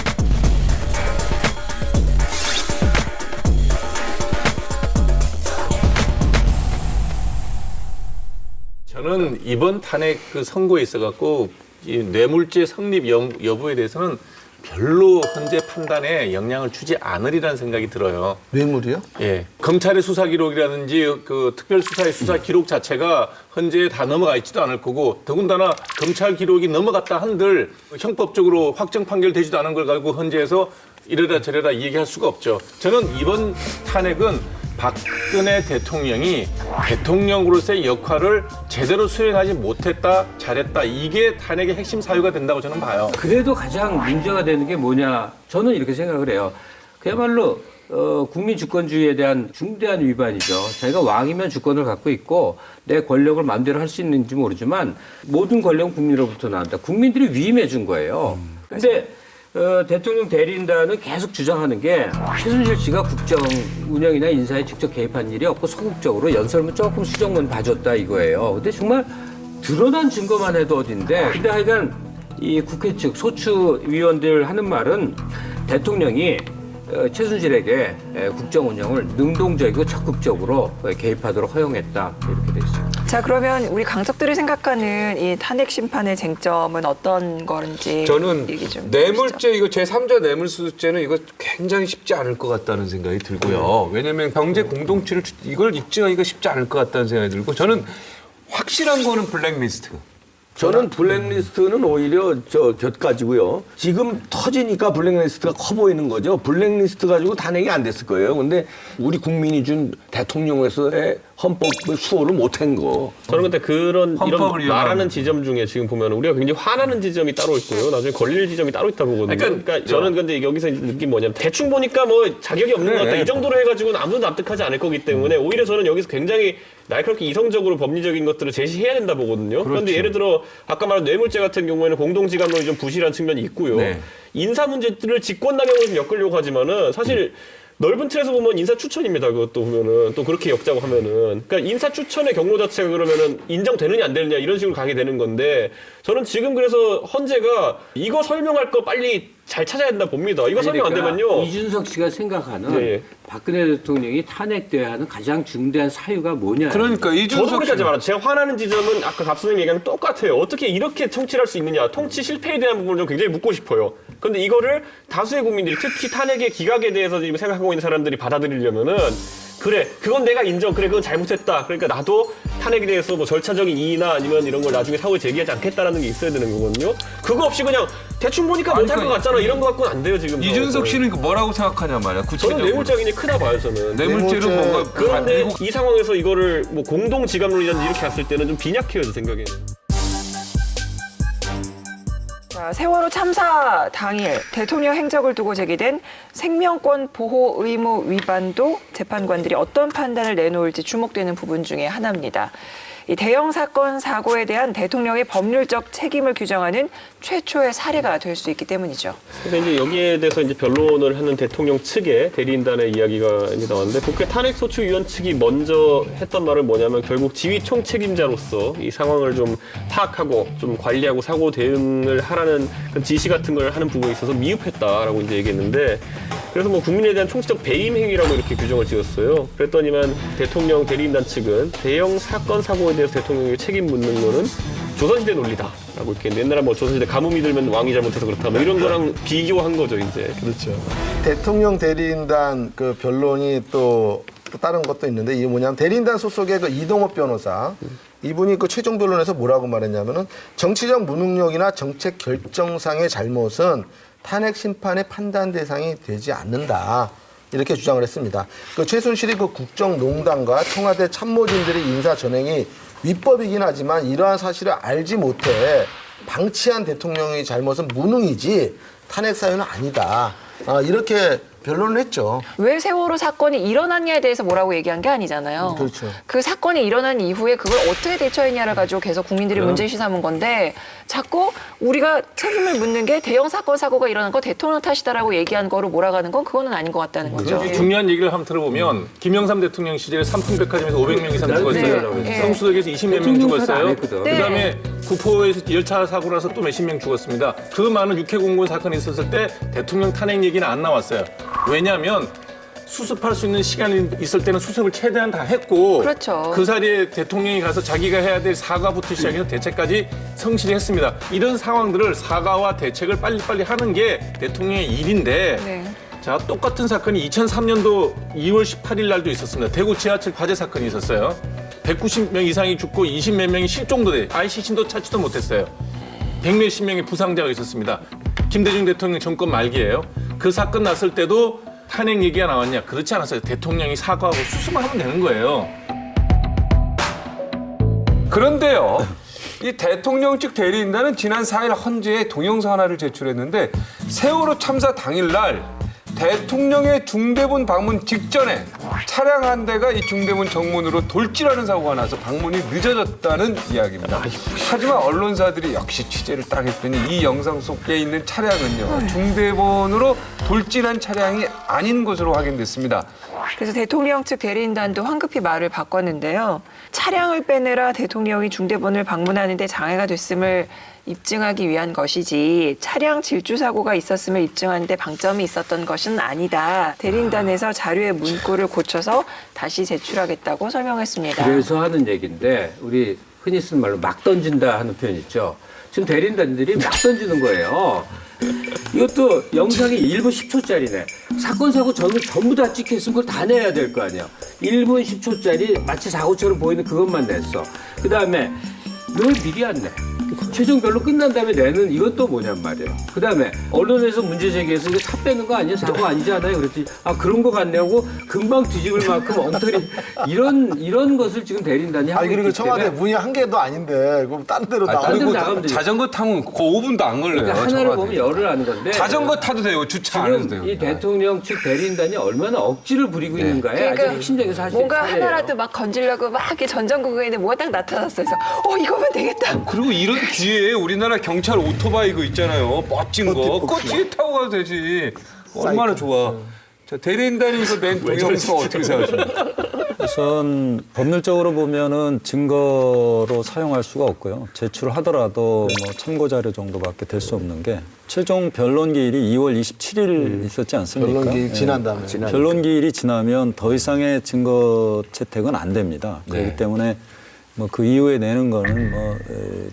저는 이번 탄핵 그 선고에 있어갖고 이 뇌물죄 성립 여부에 대해서는 별로 현재 판단에 영향을 주지 않으리라는 생각이 들어요. 뇌물이요? 예. 검찰의 수사 기록이라든지 그 특별수사의 수사 기록 자체가 현재 다 넘어가 있지도 않을 거고 더군다나 검찰 기록이 넘어갔다 한들 형법적으로 확정 판결되지도 않은 걸 가지고 헌재에서 이래라 저래라 얘기할 수가 없죠. 저는 이번 탄핵은 박근혜 대통령이 대통령으로서의 역할을 제대로 수행하지 못했다, 잘했다. 이게 탄핵의 핵심 사유가 된다고 저는 봐요. 그래도 가장 문제가 되는 게 뭐냐. 저는 이렇게 생각을 해요. 그야말로 국민 주권주의에 대한 중대한 위반이죠. 자기가 왕이면 주권을 갖고 있고 내 권력을 마음대로 할 수 있는지 모르지만 모든 권력은 국민으로부터 나온다. 국민들이 위임해 준 거예요. 근데 대통령 대리인단은 계속 주장하는 게 최순실 씨가 국정 운영이나 인사에 직접 개입한 일이 없고 소극적으로 연설문 조금 수정문 봐줬다 이거예요. 근데 정말 드러난 증거만 해도 어딘데. 근데 하여간 이 국회 측 소추위원들 하는 말은 대통령이 최순실에게 국정 운영을 능동적이고 적극적으로 개입하도록 허용했다 이렇게 돼 있어요. 자, 그러면 우리 강석들이 생각하는 이 탄핵 심판의 쟁점은 어떤 건지 저는 얘기 좀 뇌물죄 이거 제3자 뇌물수수죄는 이거 굉장히 쉽지 않을 것 같다는 생각이 들고요. 왜냐하면 경제 공동체를 이걸 입증하기가 쉽지 않을 것 같다는 생각이 들고 저는 확실한 거는 블랙리스트. 저는 블랙리스트는 오히려 곁가지고요. 지금 터지니까 블랙리스트가 커 보이는 거죠. 블랙리스트 가지고 탄핵이 안 됐을 거예요. 근데 우리 국민이 준 대통령에서의 헌법을 수호를 못한 거. 저는 근데 이런 헌법을 말하는 지점 중에 지금 보면 우리가 굉장히 화나는 지점이 따로 있고요. 나중에 걸릴 지점이 따로 있다 보거든요. 그러니까 저는 근데 여기서 느낀 뭐냐면 대충 보니까 뭐 자격이 없는 것 같다. 이 정도로 해가지고는 아무도 납득하지 않을 거기 때문에 오히려 저는 여기서 굉장히 날카롭게 이성적으로 법리적인 것들을 제시해야 된다 보거든요. 그런데 예를 들어 아까 말한 뇌물죄 같은 경우에는 공동지감론이 좀 부실한 측면이 있고요. 인사 문제들을 직권남용으로 좀 엮으려고 하지만은 사실 넓은 틀에서 보면 인사 추천입니다. 그것도 보면은 또 그렇게 엮자고 하면은 그러니까 인사 추천의 경로 자체가 그러면은 인정되느냐 안 되느냐 이런 식으로 가게 되는 건데 저는 지금 그래서 헌재가 이거 설명할 거 빨리 잘 찾아야 된다 봅니다. 이거 설명 안 되면요. 이준석 씨가 생각하는 예. 박근혜 대통령이 탄핵돼야 하는 가장 중대한 사유가 뭐냐. 그러니까 저도 이준석 그렇게 하지 말아요. 제가 화나는 지점은 아까 갑수님 얘기하는 똑같아요. 어떻게 이렇게 통치를 할 수 있느냐. 통치 실패에 대한 부분을 좀 굉장히 묻고 싶어요. 그런데 이거를 다수의 국민들이 특히 탄핵의 기각에 대해서 지금 생각하고 있는 사람들이 받아들이려면은 그래, 그건 내가 인정. 그래, 그건 잘못했다. 그러니까 나도 탄핵에 대해서 뭐 절차적인 이의나 아니면 이런 걸 나중에 사후에 제기하지 않겠다라는 게 있어야 되는 거거든요. 그거 없이 그냥 대충 보니까 못할 것 같잖아. 이런 거 갖고는 안 돼요, 지금. 이준석 씨는 뭐라고 생각하냐 말이야. 저는 구체적으로. 뇌물죄가 크다 봐요, 저는. 뇌물죄로 뭔가 그런데 이 상황에서 이거를 뭐 공동지감론이라든지 이렇게 갔을 때는 좀 빈약해요, 제 생각에는. 자, 세월호 참사 당일 대통령 행적을 두고 제기된 생명권 보호 의무 위반도 재판관들이 어떤 판단을 내놓을지 주목되는 부분 중에 하나입니다. 이 대형 사건 사고에 대한 대통령의 법률적 책임을 규정하는 최초의 사례가 될 수 있기 때문이죠. 근데 이제 여기에 대해서 이제 변론을 하는 대통령 측의 대리인단의 이야기가 이제 나왔는데 국회 탄핵소추위원 측이 먼저 했던 말은 뭐냐면 결국 지휘 총책임자로서 이 상황을 좀 파악하고 좀 관리하고 사고 대응을 하라는 그런 지시 같은 걸 하는 부분에 있어서 미흡했다라고 이제 얘기했는데 그래서 뭐 국민에 대한 총체적 배임 행위라고 이렇게 규정을 지었어요. 그랬더니만 대통령 대리인단 측은 대형 사건 사고에 대해서 대통령에게 책임 묻는 거는 조선시대 논리다라고 이렇게 옛날에 뭐 조선시대 가뭄이 들면 왕이 잘못해서 그렇다 뭐 이런 거랑 비교한 거죠 이제. 그렇죠. 대통령 대리인단 그 변론이 또 다른 것도 있는데 이게 뭐냐면 대리인단 소속의 그 이동업 변호사 이분이 그 최종 변론에서 뭐라고 말했냐면은 정치적 무능력이나 정책 결정상의 잘못은 탄핵 심판의 판단 대상이 되지 않는다. 이렇게 주장을 했습니다. 그 최순실이 그 국정농단과 청와대 참모진들의 인사 전행이 위법이긴 하지만 이러한 사실을 알지 못해 방치한 대통령의 잘못은 무능이지 탄핵 사유는 아니다. 이렇게 변론을 했죠. 왜 세월호 사건이 일어났냐에 대해서 뭐라고 얘기한 게 아니잖아요. 그렇죠. 그 사건이 일어난 이후에 그걸 어떻게 대처했냐를 가지고 계속 국민들이 문제시 삼은 건데 자꾸 우리가 책임을 묻는 게 대형 사건 사고가 일어난 거 대통령 탓이다라고 얘기한 거로 몰아가는 건 그거는 아닌 것 같다는 거죠. 중요한 얘기를 한번 들어보면 김영삼 대통령 시절에 삼풍백화점에서 500명 이상 죽었어요. 네. 성수동에서 20몇 명 죽었어요. 네. 그다음에 구포에서 열차 사고 나서 또 몇십 명 죽었습니다. 그 많은 육해공무원 사건이 있었을 때 대통령 탄핵 얘기는 안 나왔어요. 왜냐하면 수습할 수 있는 시간이 있을 때는 수습을 최대한 다 했고 그렇죠. 그 자리에 대통령이 가서 자기가 해야 될 사과부터 시작해서 대책까지 성실히 했습니다. 이런 상황들을 사과와 대책을 빨리빨리 하는 게 대통령의 일인데 네. 자, 똑같은 사건이 2003년도 2월 18일 날도 있었습니다. 대구 지하철 화재 사건이 있었어요. 190명 이상이 죽고 20몇 명이 실종도 돼. 아이 시신도 찾지도 못했어요. 100몇십 명의 부상자가 있었습니다. 김대중 대통령 정권 말기예요. 그 사건 났을 때도 탄핵 얘기가 나왔냐? 그렇지 않았어요. 대통령이 사과하고 수습을 하면 되는 거예요. 그런데요. 이 대통령 측 대리인단은 지난 4일 헌재에 동영상 하나를 제출했는데 세월호 참사 당일날 대통령의 중대본 방문 직전에 차량 한 대가 이 중대본 정문으로 돌진하는 사고가 나서 방문이 늦어졌다는 이야기입니다. 하지만 언론사들이 역시 취재를 딱 했더니 이 영상 속에 있는 차량은요. 중대본으로 돌진한 차량이 아닌 것으로 확인됐습니다. 그래서 대통령 측 대리인단도 황급히 말을 바꿨는데요. 차량을 빼내라 대통령이 중대본을 방문하는데 장애가 됐음을 입증하기 위한 것이지 차량 질주 사고가 있었음을 입증하는데 방점이 있었던 것은 아니다. 대리인단에서 자료의 문구를 고쳐서 다시 제출하겠다고 설명했습니다. 그래서 하는 얘기인데 우리 흔히 쓰는 말로 막 던진다 하는 표현 있죠. 지금 대리인단들이 막 던지는 거예요. 이것도 영상이 1분 10초짜리네. 사건 사고 전부 다 찍혔으면 그걸 다 내야 될 거 아니야. 1분 10초짜리 마치 사고처럼 보이는 그것만 냈어. 그다음에 왜 미리 안 내? 최종별로 끝난 다음에 내는 이건 또 뭐냔 말이에요. 그다음에 언론에서 문제 제기해서 이거 차 빼는 거 아니야? 사고 아니지 않아요? 그랬더니 아 그런 거 같냐고 금방 뒤집을 만큼 엉터리 이런 것을 지금 대리인단이 하고 아니 그리고 있기 청와대 때문에 문이 한 개도 아닌데 그럼 딴 데로 딴 데로 나가고 나가면 되지. 자전거 타면 그 5분도 안 걸려요. 그러니까 하나를 청와대. 보면 열을 하는 건데 자전거 타도 돼요. 주차 안 해도 돼요. 지금 이 대통령 측 대리인단이 얼마나 억지를 부리고 있는가에 아주 핵심적인 사실이 뭔가 차례예요. 하나라도 막 건지려고 막 이렇게 전전구구에 있는데 뭐가 딱 나타났어. 그래서 이거면 되겠다. 그리고 이런 기회에 우리나라 경찰 오토바이 그 있잖아요. 멋진 거. 그거 뒤에 타고 가도 되지. 얼마나 좋아. 자, 대리인단이 이거 낸 동영상 어떻게 생각하십니까? 우선 법률적으로 보면은 증거로 사용할 수가 없고요. 제출하더라도 뭐 참고 자료 정도밖에 될 수 없는 게 최종 변론 기일이 2월 27일 있었지 않습니까? 변론 기일 지난 예. 다음에. 변론 기일이 지나면 더 이상의 증거 채택은 안 됩니다. 그렇기 때문에 뭐 그 이후에 내는 거는 뭐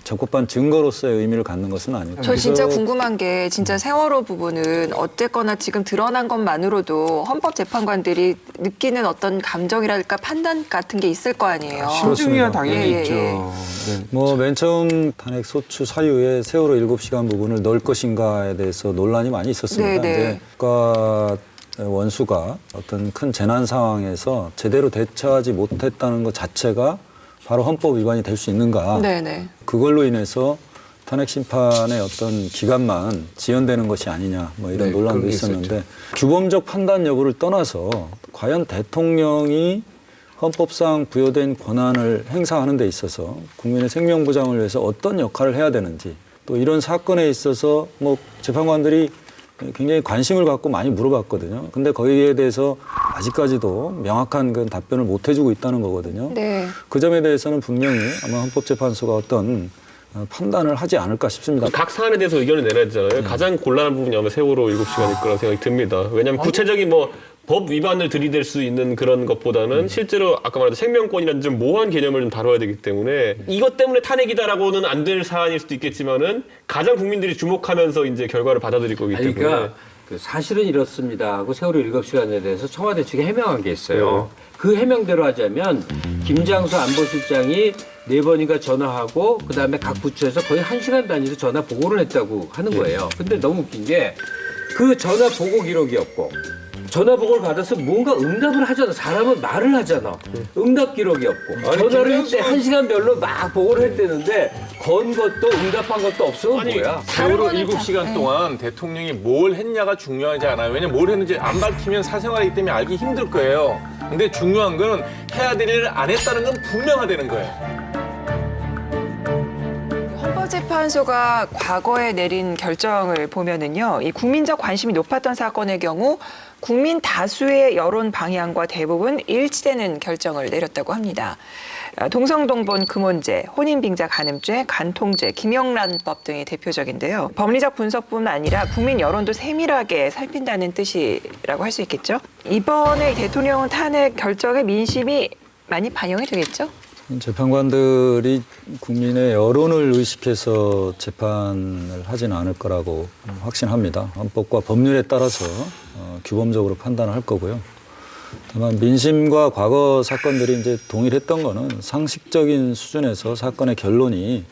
적법한 증거로서의 의미를 갖는 것은 아니고. 저 진짜 궁금한 게 진짜 세월호 부분은 어쨌거나 지금 드러난 것만으로도 헌법재판관들이 느끼는 어떤 감정이랄까 판단 같은 게 있을 거 아니에요. 심증이야 당연히 예, 있죠. 예. 네. 뭐 맨 처음 탄핵 소추 사유에 세월호 7시간 부분을 넣을 것인가에 대해서 논란이 많이 있었습니다. 네, 네. 이제 국가 원수가 어떤 큰 재난 상황에서 제대로 대처하지 못했다는 것 자체가 바로 헌법 위반이 될 수 있는가. 네네. 그걸로 인해서 탄핵 심판의 어떤 기간만 지연되는 것이 아니냐 뭐 이런 논란도 있었는데 규범적 판단 여부를 떠나서 과연 대통령이 헌법상 부여된 권한을 행사하는 데 있어서 국민의 생명 보장을 위해서 어떤 역할을 해야 되는지 또 이런 사건에 있어서 뭐 재판관들이 굉장히 관심을 갖고 많이 물어봤거든요. 근데 거기에 대해서 아직까지도 명확한 그 답변을 못 해주고 있다는 거거든요. 네. 그 점에 대해서는 분명히 아마 헌법재판소가 어떤 판단을 하지 않을까 싶습니다. 각 사안에 대해서 의견을 내놔야 되잖아요. 가장 곤란한 부분이 아마 세월호 7시간일 거라고 생각이 듭니다. 왜냐하면 구체적인 뭐 법 위반을 들이댈 수 있는 그런 것보다는 실제로 아까 말한 생명권이라든지 좀 모호한 개념을 좀 다뤄야 되기 때문에 이것 때문에 탄핵이다라고는 안 될 사안일 수도 있겠지만은 가장 국민들이 주목하면서 이제 결과를 받아들일 거기 때문에. 그러니까 그 사실은 이렇습니다 하고 세월호 7시간에 대해서 청와대 측이 해명한 게 있어요. 그 해명대로 하자면 김장수 안보실장이 4번인가 전화하고 그다음에 각 부처에서 거의 1시간 단위로 전화 보고를 했다고 하는 거예요. 근데 너무 웃긴 게 그 전화 보고 기록이 없고 전화 보고를 받아서 뭔가 응답을 하잖아. 사람은 말을 하잖아. 응답 기록이 없고 전화를 했대 1시간별로 막 보고를 했대는데 건 것도 응답한 것도 없으면 뭐야. 세월호 7시간 동안 대통령이 뭘 했냐가 중요하지 않아요. 왜냐면 뭘 했는지 안 밝히면 사생활이기 때문에 알기 힘들 거예요. 근데 중요한 거는 해야 될 일을 안 했다는 건 분명하다는 거예요. 헌법재판소가 과거에 내린 결정을 보면은요, 이 국민적 관심이 높았던 사건의 경우 국민 다수의 여론 방향과 대부분 일치되는 결정을 내렸다고 합니다. 동성동본 금혼죄, 혼인빙자 간음죄, 간통죄, 김영란법 등이 대표적인데요. 법리적 분석뿐만 아니라 국민 여론도 세밀하게 살핀다는 뜻이라고 할 수 있겠죠. 이번에 대통령 탄핵 결정에 민심이 많이 반영이 되겠죠? 재판관들이 국민의 여론을 의식해서 재판을 하지는 않을 거라고 확신합니다. 헌법과 법률에 따라서 규범적으로 판단을 할 거고요. 다만 민심과 과거 사건들이 이제 동일했던 거는 상식적인 수준에서 사건의 결론이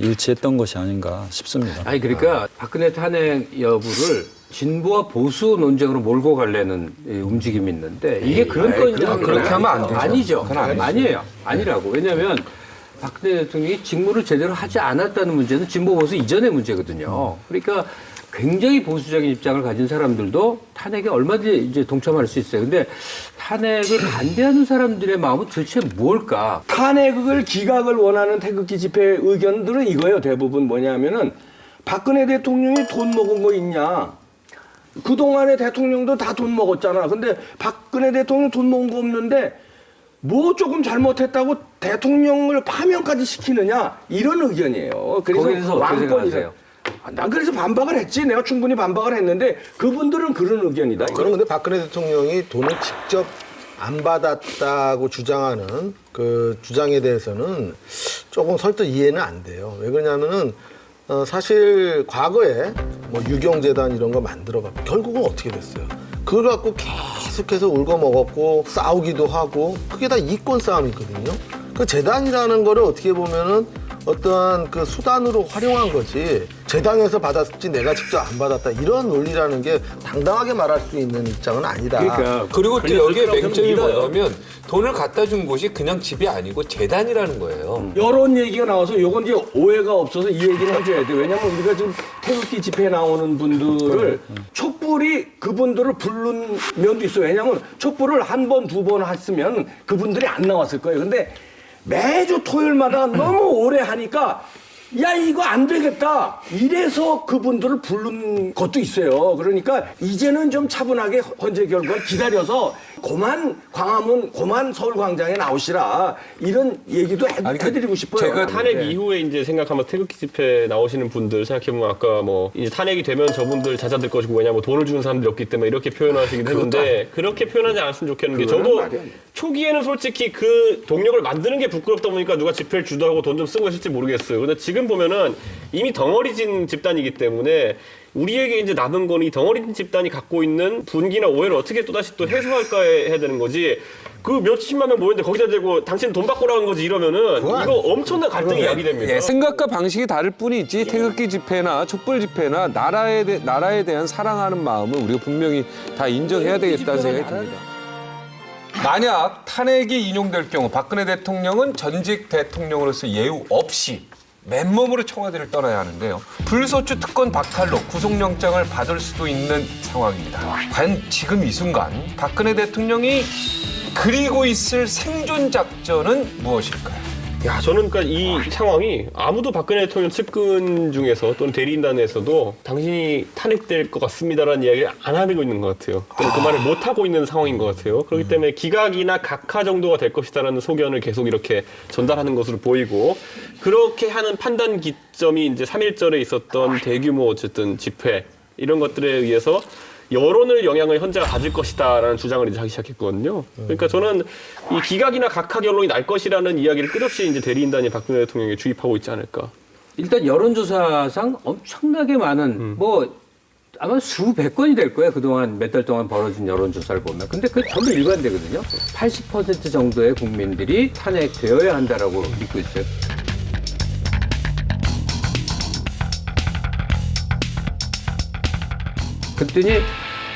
일치했던 것이 아닌가 싶습니다. 아니 그러니까 박근혜 탄핵 여부를 진보와 보수 논쟁으로 몰고 가려는 움직임이 있는데 이게 그런 건이냐 그렇게 하면 안 되죠. 아니죠. 그건 아니죠. 아니에요. 아니라고. 왜냐하면 박근혜 대통령이 직무를 제대로 하지 않았다는 문제는 진보 보수 이전의 문제거든요. 그러니까 굉장히 보수적인 입장을 가진 사람들도 탄핵에 얼마든지 이제 동참할 수 있어요. 근데 탄핵을 반대하는 사람들의 마음은 도대체 뭘까? 탄핵을 기각을 원하는 태극기 집회 의견들은 이거예요. 대부분 뭐냐면은 박근혜 대통령이 돈 먹은 거 있냐? 그동안의 대통령도 다 돈 먹었잖아. 근데 박근혜 대통령 돈 먹은 거 없는데 뭐 조금 잘못했다고 대통령을 파면까지 시키느냐? 이런 의견이에요. 그래서 왕권이래요. 난 그래서 반박을 했지. 내가 충분히 반박을 했는데 그분들은 그런 의견이다. 저는 근데 박근혜 대통령이 돈을 직접 안 받았다고 주장하는 그 주장에 대해서는 조금 설득 이해는 안 돼요. 왜 그러냐면은 사실 과거에 뭐 유경재단 이런 거 만들어갖고 결국은 어떻게 됐어요? 그걸 갖고 계속해서 울고 먹었고 싸우기도 하고 그게 다 이권 싸움이거든요. 그 재단이라는 거를 어떻게 보면은 어떠한 그 수단으로 활용한 거지 재단에서 받았지 내가 직접 안 받았다 이런 논리라는 게 당당하게 말할 수 있는 입장은 아니다. 그러니까 그리고 또 여기에 맹점이 뭐냐면 돈을 갖다 준 곳이 그냥 집이 아니고 재단이라는 거예요. 여론 얘기가 나와서 이건 이제 오해가 없어서 이 얘기를 해줘야 돼. 왜냐면 우리가 지금 태극기 집회에 나오는 분들을 촛불이 그분들을 부른 면도 있어요. 왜냐면 촛불을 한 번, 두 번 했으면 그분들이 안 나왔을 거예요. 근데 매주 토요일마다 너무 오래 하니까 야 이거 안 되겠다 이래서 그분들을 부른 것도 있어요. 그러니까 이제는 좀 차분하게 헌재 결과를 기다려서 고만 광화문 고만 서울광장에 나오시라 이런 얘기도 해드리고 싶어요. 제가 탄핵 이후에 이제 생각하면 태극기 집회 나오시는 분들 생각해보면 아까 뭐 이제 탄핵이 되면 저분들 잦아들 것이고 왜냐면 돈을 주는 사람들이 없기 때문에 이렇게 표현하시긴 했는데 그렇게 표현하지 않았으면 좋겠는 게 저도 초기에는 솔직히 그 동력을 만드는 게 부끄럽다 보니까 누가 집회를 주도하고 돈 좀 쓰고 했을지 모르겠어요. 근데 지금 보면은 이미 덩어리진 집단이기 때문에 우리에게 이제 남은 건 이 덩어리진 집단이 갖고 있는 분기나 오해를 어떻게 또다시 또 해소할까 해야 되는 거지. 그 몇십만 명 모였는데 거기다 대고 당신 돈 바꾸라는 거지 이러면은 이거 엄청난 갈등이 야기됩니다. 예, 생각과 방식이 다를 뿐이지 태극기 집회나 촛불 집회나 나라에 대한 사랑하는 마음을 우리가 분명히 다 인정해야 되겠다는 생각이 듭니다. 만약 탄핵이 인용될 경우 박근혜 대통령은 전직 대통령으로서 예우 없이 맨몸으로 청와대를 떠나야 하는데요. 불소추 특권 박탈로 구속영장을 받을 수도 있는 상황입니다. 과연 지금 이 순간 박근혜 대통령이 그리고 있을 생존 작전은 무엇일까요? 야, 저는 그러니까 이 상황이 아무도 박근혜 대통령 측근 중에서 또는 대리인단에서도 당신이 탄핵될 것 같습니다라는 이야기를 안 하고 있는 것 같아요. 그 말을 못 하고 있는 상황인 것 같아요. 그렇기 때문에 기각이나 각하 정도가 될 것이다라는 소견을 계속 이렇게 전달하는 것으로 보이고 그렇게 하는 판단 기점이 이제 3.1절에 있었던 대규모 어쨌든 집회 이런 것들에 의해서 여론을 영향을 현재가 가질 것이다라는 주장을 이제 하기 시작했거든요. 그러니까 저는 이 기각이나 각하 결론이 날 것이라는 이야기를 끝없이 이제 대리인단이 박근혜 대통령에 주입하고 있지 않을까. 일단 여론조사상 엄청나게 많은 뭐 아마 수백 건이 될 거예요. 그동안 몇 달 동안 벌어진 여론조사를 보면. 근데 그게 전부 일관되거든요. 80% 정도의 국민들이 탄핵되어야 한다라고 믿고 있어요. 그랬더니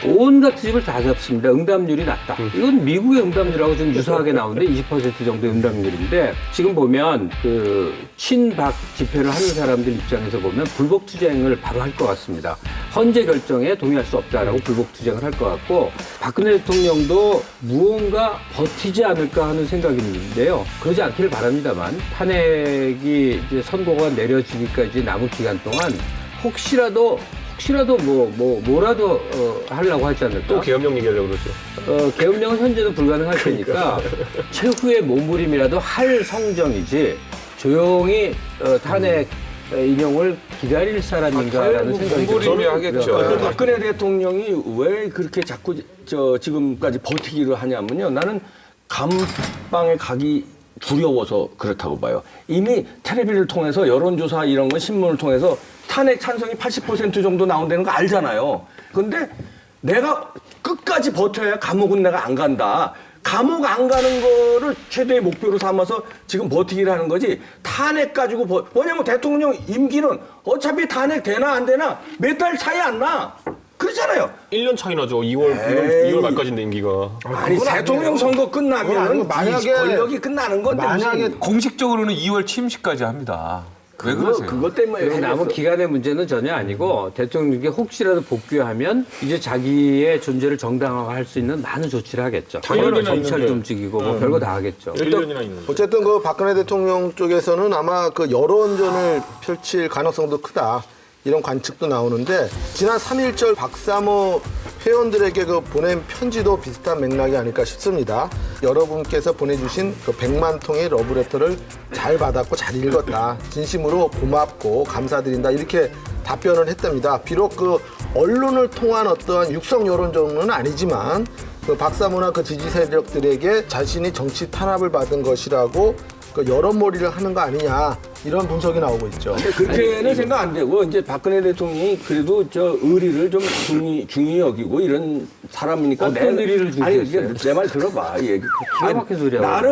온갖 트집을 다 잡습니다. 응답률이 낮다. 이건 미국의 응답률하고 좀 유사하게 나오는데 20% 정도의 응답률인데 지금 보면 그 친박 집회를 하는 사람들 입장에서 보면 불복 투쟁을 바로 할 것 같습니다. 헌재 결정에 동의할 수 없다라고 불복 투쟁을 할 것 같고 박근혜 대통령도 무언가 버티지 않을까 하는 생각인데요. 그러지 않기를 바랍니다만 탄핵이 이제 선고가 내려지기까지 남은 기간 동안 혹시라도 뭐라도 하려고 하지 않을까? 또 계엄령 얘기하려고 그러죠. 계엄령은 현재도 불가능할 테니까 최후의 몸부림이라도 할 성정이지 조용히 탄핵 인용을 기다릴 사람인가라는 생각이 들어요. 몸부림이 하겠죠. 박근혜 대통령이 왜 그렇게 자꾸 지금까지 버티기를 하냐면요. 나는 감방에 가기 두려워서 그렇다고 봐요. 이미 텔레비를 통해서 여론조사 이런 거 신문을 통해서 탄핵 찬성이 80% 정도 나온다는 거 알잖아요. 근데 내가 끝까지 버텨야 감옥은 내가 안 간다. 감옥 안 가는 거를 최대의 목표로 삼아서 지금 버티기를 하는 거지 탄핵 가지고 왜냐면 대통령 임기는 어차피 탄핵 되나 안 되나 몇 달 차이 안 나. 그렇잖아요. 1년 차이 나죠. 2월 말까지인데 임기가. 아니 대통령 선거 끝나면 만약에 권력이 끝나는 건데 만약에 공식적으로는 2월 침시까지 합니다. 왜 그러세요? 그것 때문에 그 남은 기간의 문제는 전혀 아니고 대통령이 혹시라도 복귀하면 이제 자기의 존재를 정당화할 수 있는 많은 조치를 하겠죠. 당연히 검찰도 있는데. 움직이고 뭐 별거 다 하겠죠. 1년이나 있는데. 어쨌든 그 박근혜 대통령 쪽에서는 아마 그 여론전을 펼칠 가능성도 크다. 이런 관측도 나오는데 지난 3.1절 박사모 회원들에게 그 보낸 편지도 비슷한 맥락이 아닐까 싶습니다. 여러분께서 보내주신 그 100만 통의 러브레터를 잘 받았고 잘 읽었다. 진심으로 고맙고 감사드린다. 이렇게 답변을 했답니다. 비록 그 언론을 통한 어떤 육성 여론전은 아니지만 그 박사모나 그 지지 세력들에게 자신이 정치 탄압을 받은 것이라고 그 여론몰이를 하는 거 아니냐 이런 분석이 나오고 있죠. 근데 그렇게는 생각 안 되고 이제 박근혜 대통령이 그래도 저 의리를 좀 중히 여기고 이런 사람이니까 어떤 의리를 중시했어요? 내 말 들어봐. 이 얘기. 기가 막힌 소리야.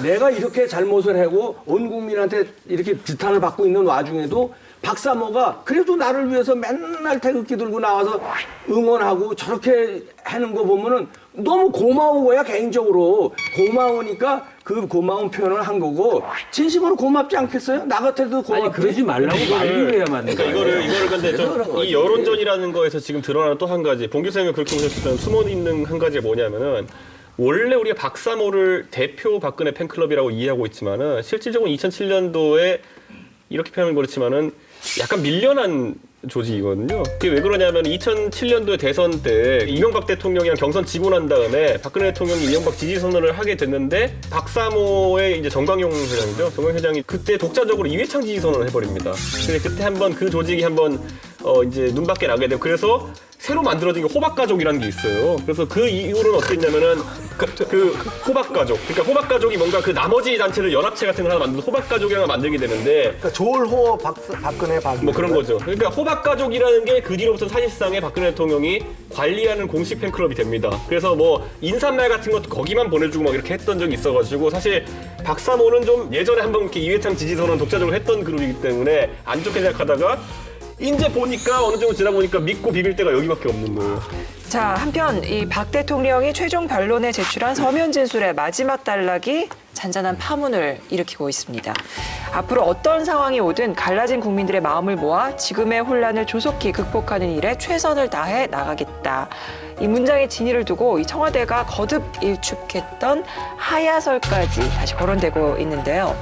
내가 이렇게 잘못을 하고 온 국민한테 이렇게 비탄을 받고 있는 와중에도 박사모가 그래도 나를 위해서 맨날 태극기 들고 나와서 응원하고 저렇게 하는 거 보면은 너무 고마운 거야, 개인적으로. 고마우니까 그 고마운 표현을 한 거고, 진심으로 고맙지 않겠어요? 나 같아도 고맙지. 아니 그러지 말라고 말을 해야 맞는 그러니까 거예요. 이거를 근데 좀 이 여론전이라는 거에서 지금 드러나는 또 한 가지, 봉 교수님이 그렇게 보셨지만 숨어 있는 한 가지가 뭐냐면은 원래 우리가 박사모를 대표 박근혜 팬클럽이라고 이해하고 있지만은 실질적으로 2007년도에 이렇게 표현하면 그렇지만은 약간 밀려난 조직이거든요. 그게 왜 그러냐면 2007년도에 대선 때 이명박 대통령이랑 경선 지고 난 다음에 박근혜 대통령이 이명박 지지 선언을 하게 됐는데 박사모의 이제 정광용 회장이죠. 정광용 회장이 그때 독자적으로 이회창 지지 선언을 해버립니다. 근데 그때 한번 그 조직이 한번 이제 눈밖에 나게 되고 그래서 새로 만들어진 게 호박가족이라는 게 있어요. 그래서 그 이후로는 어떻게 했냐면은 그 호박가족. 그러니까 호박가족이 뭔가 그 나머지 단체를 연합체 같은 걸 하나 만들어서 호박가족이라고 만들게 되는데 그러니까 조을호 박근혜 박 뭐 그런 거죠. 그러니까 호박가족이라는 게 그 뒤로부터 사실상의 박근혜 대통령이 관리하는 공식 팬클럽이 됩니다. 그래서 뭐 인사말 같은 것도 거기만 보내주고 막 이렇게 했던 적이 있어가지고 사실 박사모는 좀 예전에 한번 이렇게 이회창 지지선언 독자적으로 했던 그룹이기 때문에 안 좋게 생각하다가 이제 보니까 어느 정도 지나 보니까 믿고 비빌 때가 여기밖에 없는 거예요. 자, 한편 이 박 대통령이 최종 변론에 제출한 서면 진술의 마지막 단락이 잔잔한 파문을 일으키고 있습니다. 앞으로 어떤 상황이 오든 갈라진 국민들의 마음을 모아 지금의 혼란을 조속히 극복하는 일에 최선을 다해 나가겠다. 이 문장의 진위를 두고 이 청와대가 거듭 일축했던 하야설까지 다시 거론되고 있는데요.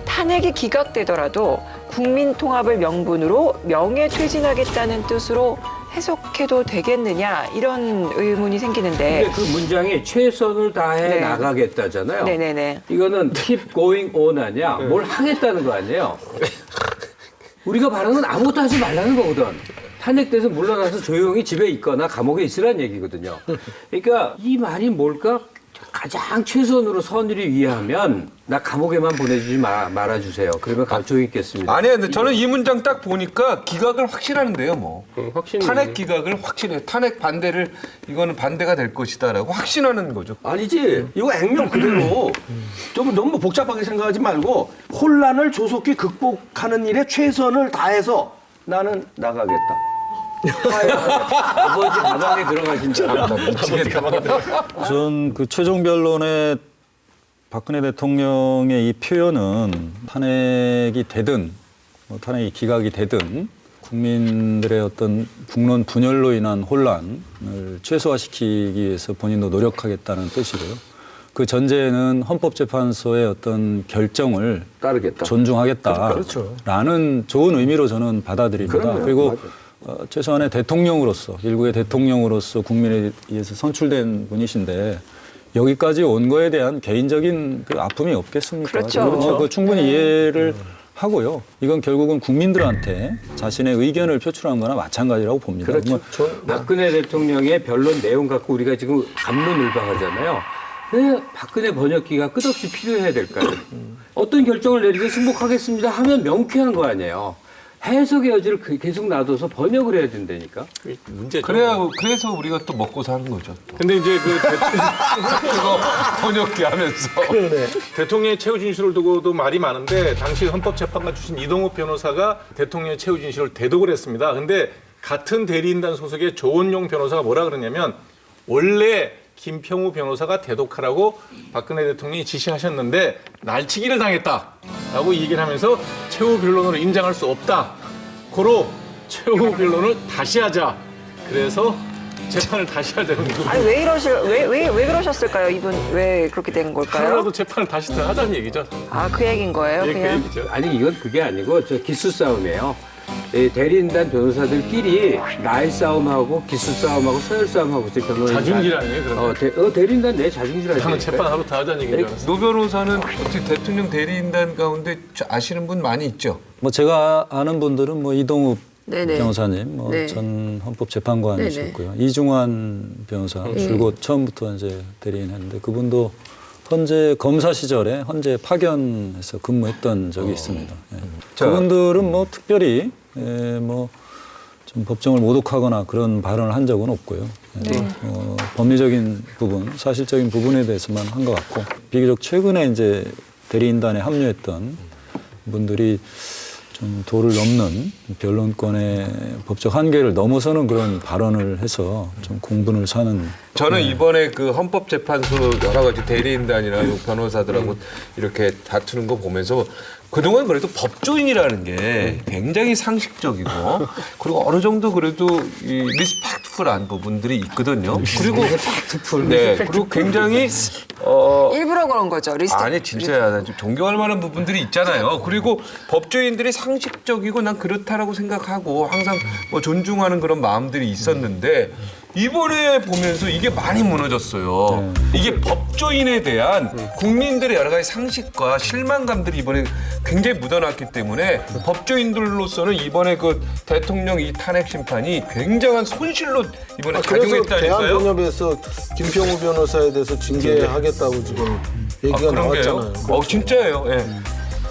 탄핵이 기각되더라도 국민 통합을 명분으로 명예퇴진하겠다는 뜻으로 해석해도 되겠느냐 이런 의문이 생기는데 근데 그 문장이 최선을 다해 네. 나가겠다잖아요. 네네네. 이거는 keep going on 아니야. 뭘 하겠다는 거 아니에요. 우리가 바라는 건 아무것도 하지 말라는 거거든. 탄핵돼서 물러나서 조용히 집에 있거나 감옥에 있으라는 얘기거든요. 그러니까 이 말이 뭘까? 가장 최선으로 선의를 위하면 나 감옥에만 보내주지 말아주세요. 그러면 조용히 있겠습니다. 아니요, 근데 저는 이 문장 딱 보니까 기각을 확실하는데요, 뭐. 확신. 탄핵 기각을 확실해요. 탄핵 반대를 이거는 반대가 될 것이다라고 확신하는 거죠. 아니지. 이거 액면 그대로 좀 너무 복잡하게 생각하지 말고 혼란을 조속히 극복하는 일에 최선을 다해서 나는 나가겠다. 아버지 가방에 들어가신다. 전 그 최종 변론에 박근혜 대통령의 이 표현은 탄핵이 되든 탄핵이 기각이 되든 국민들의 어떤 국론 분열로 인한 혼란을 최소화시키기 위해서 본인도 노력하겠다는 뜻이고요. 그 전제는 헌법재판소의 어떤 결정을 따르겠다. 존중하겠다라는 그렇죠. 좋은 의미로 저는 받아들입니다. 그럼요. 그리고 맞아요. 최소한의 대통령으로서 일국의 대통령으로서 국민에 의해서 선출된 분이신데 여기까지 온 거에 대한 개인적인 그 아픔이 없겠습니까? 그렇죠. 그리고 그 충분히 이해를 하고요. 이건 결국은 국민들한테 자신의 의견을 표출한 거나 마찬가지라고 봅니다. 그렇죠. 박근혜 대통령의 변론 내용 갖고 우리가 지금 갑론을박하잖아요. 왜 박근혜 번역기가 끝없이 필요해야 될까요? 어떤 결정을 내리든 승복하겠습니다 하면 명쾌한 거 아니에요. 해석의 여지를 계속 놔둬서 번역을 해야 된다니까. 문제죠. 그래서 우리가 또 먹고 사는 거죠. 또. 근데 이제 그 그거 번역기 하면서. 대통령의 최후 진술을 두고도 말이 많은데 당시 헌법재판관 출신 이동욱 변호사가 대통령의 최후 진술을 대독을 했습니다. 근데 같은 대리인단 소속의 조원용 변호사가 뭐라 그러냐면 원래 김평우 변호사가 대독하라고 박근혜 대통령이 지시하셨는데 날치기를 당했다. 라고 얘기를 하면서 최후 변론으로 인정할 수 없다. 고로 최후 변론을 다시 하자. 그래서 재판을 다시 하자는 거고. 아니 왜 그러셨을까요? 이분 왜 그렇게 된 걸까요? 하나라도 재판을 다시 하자는 얘기죠. 아, 그 얘기인 거예요, 예, 그 그냥? 얘기죠. 아니 이건 그게 아니고 저 기수 싸움이에요. 이 대리인단 변호사들끼리 날 싸움하고 기수 싸움하고 서열 싸움하고 있어요. 변호인 자중질 아니에요, 그러면? 대리인단 내 자중질 아니에요. 나는 재판 하루 다 하자는 얘기인 줄 알았어. 노 변호사는 어떻게 대통령 대리인단 가운데 아시는 분 많이 있죠? 뭐 제가 아는 분들은 뭐 이동욱 네네. 변호사님, 뭐 네. 전 헌법재판관이셨고요. 이중환 변호사 줄곧 처음부터 이제 대리인했는데 그분도 헌재 검사 시절에 헌재 파견해서 근무했던 적이 있습니다. 예. 그분들은 뭐 특별히 뭐 좀 법정을 모독하거나 그런 발언을 한 적은 없고요. 법리적인 부분, 사실적인 부분에 대해서만 한 것 같고 비교적 최근에 이제 대리인단에 합류했던 분들이 좀 도를 넘는 변론권의 법적 한계를 넘어서는 그런 발언을 해서 좀 공분을 사는. 저는 이번에 그 헌법재판소 여러 가지 대리인단이라고 변호사들하고 이렇게 다투는 거 보면서 그동안 그래도 법조인이라는 게 굉장히 상식적이고 그리고 어느 정도 그래도 이 리스펙트풀한 부분들이 있거든요. 그리고 네, 그리고 굉장히 일부러 그런 거죠. 아니 진짜야, 난 좀 존경할 만한 부분들이 있잖아요. 그리고 법조인들이 상식적이고 난 그렇다라고 생각하고 항상 뭐 존중하는 그런 마음들이 있었는데 이번에 보면서 이게 많이 무너졌어요. 이게 법조인에 대한 국민들의 여러 가지 상식과 실망감들이 이번에 굉장히 묻어났기 때문에 법조인들로서는 이번에 그 대통령 이 탄핵 심판이 굉장한 손실로 이번에 그래서 작용했다니까요. 대한변협에서 김평우 변호사에 대해서 징계하겠다고 지금 얘기가 나왔잖아요. 진짜예요. 예.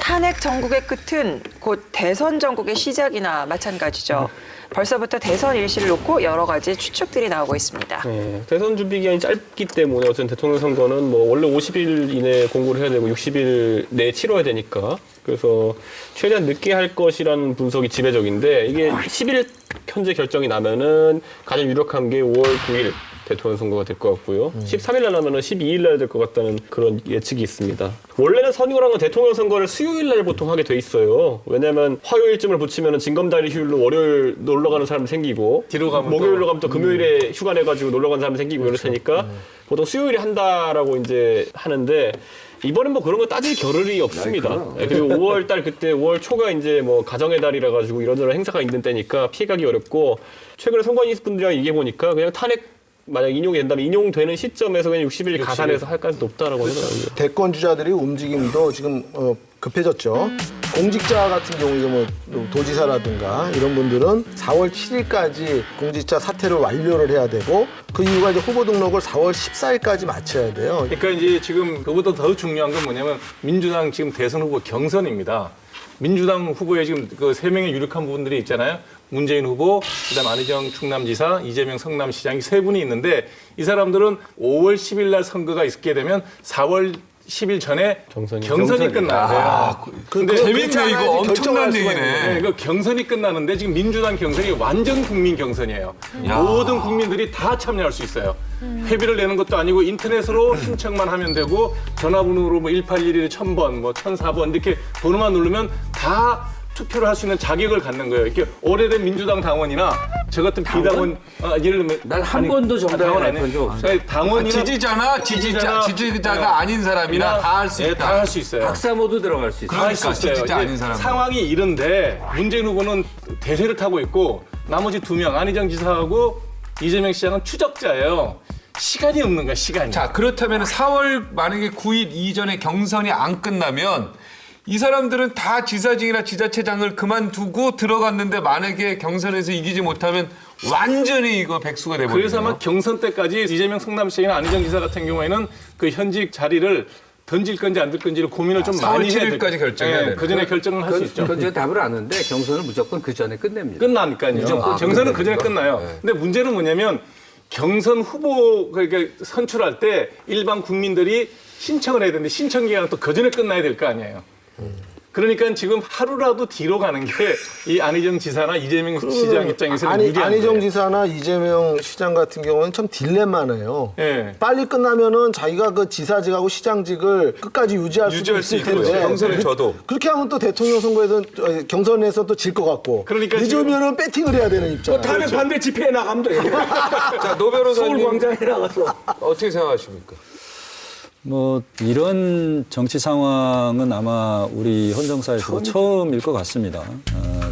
탄핵 전국의 끝은 곧 대선 전국의 시작이나 마찬가지죠. 벌써부터 대선 일시를 놓고 여러 가지 추측들이 나오고 있습니다. 네, 대선 준비 기간이 짧기 때문에 어쨌든 대통령 선거는 뭐 원래 50일 이내에 공고를 해야 되고 60일 내에 치러야 되니까 그래서 최대한 늦게 할 것이라는 분석이 지배적인데 이게 10일 현재 결정이 나면은 가장 유력한 게 5월 9일 대통령 선거가 될 것 같고요. 13일 날 하면은 12일 날 될 것 같다는 그런 예측이 있습니다. 원래는 선거라는 건 대통령 선거를 수요일 날 보통 하게 돼 있어요. 왜냐하면 화요일쯤을 붙이면은 징검다리 휴일로 월요일 놀러 가는 사람이 생기고 뒤로 가면 목요일로 가면 또 금요일에 휴가 내가지고 놀러 가는 사람이 생기고 이럴 테니까 보통 수요일에 한다라고 이제 하는데 이번엔 뭐 그런 거 따질 겨를이 없습니다. 그리고 5월 달 그때 5월 초가 이제 뭐 가정의 달이라 가지고 이런저런 행사가 있는 때니까 피해가기 어렵고 최근에 선관위 분들이랑 얘기해 보니까 그냥 탄핵 만약 인용이 된다면 인용되는 시점에서 그냥 60일 가산해서 할 가능성이 높다라고 하더라고요. 대권 주자들의 움직임도 지금 급해졌죠. 공직자 같은 경우 뭐 도지사라든가 이런 분들은 4월 7일까지 공직자 사퇴를 완료를 해야 되고 그 이유가 이제 후보 등록을 4월 14일까지 마쳐야 돼요. 그러니까 이제 지금 그보다 더 중요한 건 뭐냐면 민주당 지금 대선 후보 경선입니다. 민주당 후보에 지금 그 3명의 유력한 부분들이 있잖아요. 문재인 후보, 그다음 안희정 충남지사, 이재명 성남시장 이 3분이 있는데 이 사람들은 5월 10일 날 선거가 있게 되면 4월 10일 전에 경선이 끝나야 돼요. 근데 재밌네 이거 엄청난 얘기네. 네, 그 경선이 끝나는데 지금 민주당 경선이 완전 국민 경선이에요. 모든 국민들이 다 참여할 수 있어요. 회비를 내는 것도 아니고 인터넷으로 신청만 하면 되고 전화번호로 뭐 1811에 1000번, 뭐 1004번 이렇게 번호만 누르면 다 투표를 할 수 있는 자격을 갖는 거예요. 이렇게 오래된 민주당 당원이나 저 같은 비당원, 예를 들면 난 한 번도 정당원 안 한 적 없어. 당원이나 지지자가 아닌 사람이나 다 할 수 있다. 다 할 수 있어요. 박사모도 들어갈 수 있어. 다 할 수 그러니까 있어요. 지지자 이게 아닌 사람. 상황이 이런데 문재인 후보는 대세를 타고 있고 나머지 2명 안희정 지사하고 이재명 시장은 추적자예요. 시간이 없는 거야, 시간이. 자, 그렇다면 4월 만약에 9일 이전에 경선이 안 끝나면 이 사람들은 다 지사직이나 지자체장을 그만두고 들어갔는데 만약에 경선에서 이기지 못하면 완전히 이거 백수가 돼버려요. 그래서 아마 경선 때까지 이재명 성남시장이나 안희정 지사 같은 경우에는 그 현직 자리를 던질 건지 안 들 건지를 고민을 좀 많이 해야 돼요. 7일까지 결정해야 돼요. 그 전에 결정을 할 수 있죠. 그건 제가 답을 아는데 경선은 무조건 그 전에 끝냅니다. 끝나니까요. 경선은 그 전에 끝나요. 근데 문제는 뭐냐면 경선 후보 그러니까 선출할 때 일반 국민들이 신청을 해야 되는데 신청 기간은 또 그 전에 끝나야 될 거 아니에요. 그러니까 지금 하루라도 뒤로 가는 게 이 안희정 지사나 이재명 시장 입장에서는 유리한 안희정 거예요. 지사나 이재명 시장 같은 경우는 참 딜레마네요. 예. 빨리 끝나면은 자기가 그 지사직하고 시장직을 끝까지 유지할 수도 유지할 수 있을 있고요. 텐데 경선에 져도. 그렇게 하면 또 대통령 선거에서 경선에서 또 질 것 같고 그러니까 늦으면은 배팅을 해야 되는 입장. 탄핵 반대 집회에 나가면 돼. 자, 노 변호사님 서울광장에 나가서. 어떻게 생각하십니까? 뭐 이런 정치 상황은 아마 우리 헌정사에서 처음일 것 같습니다.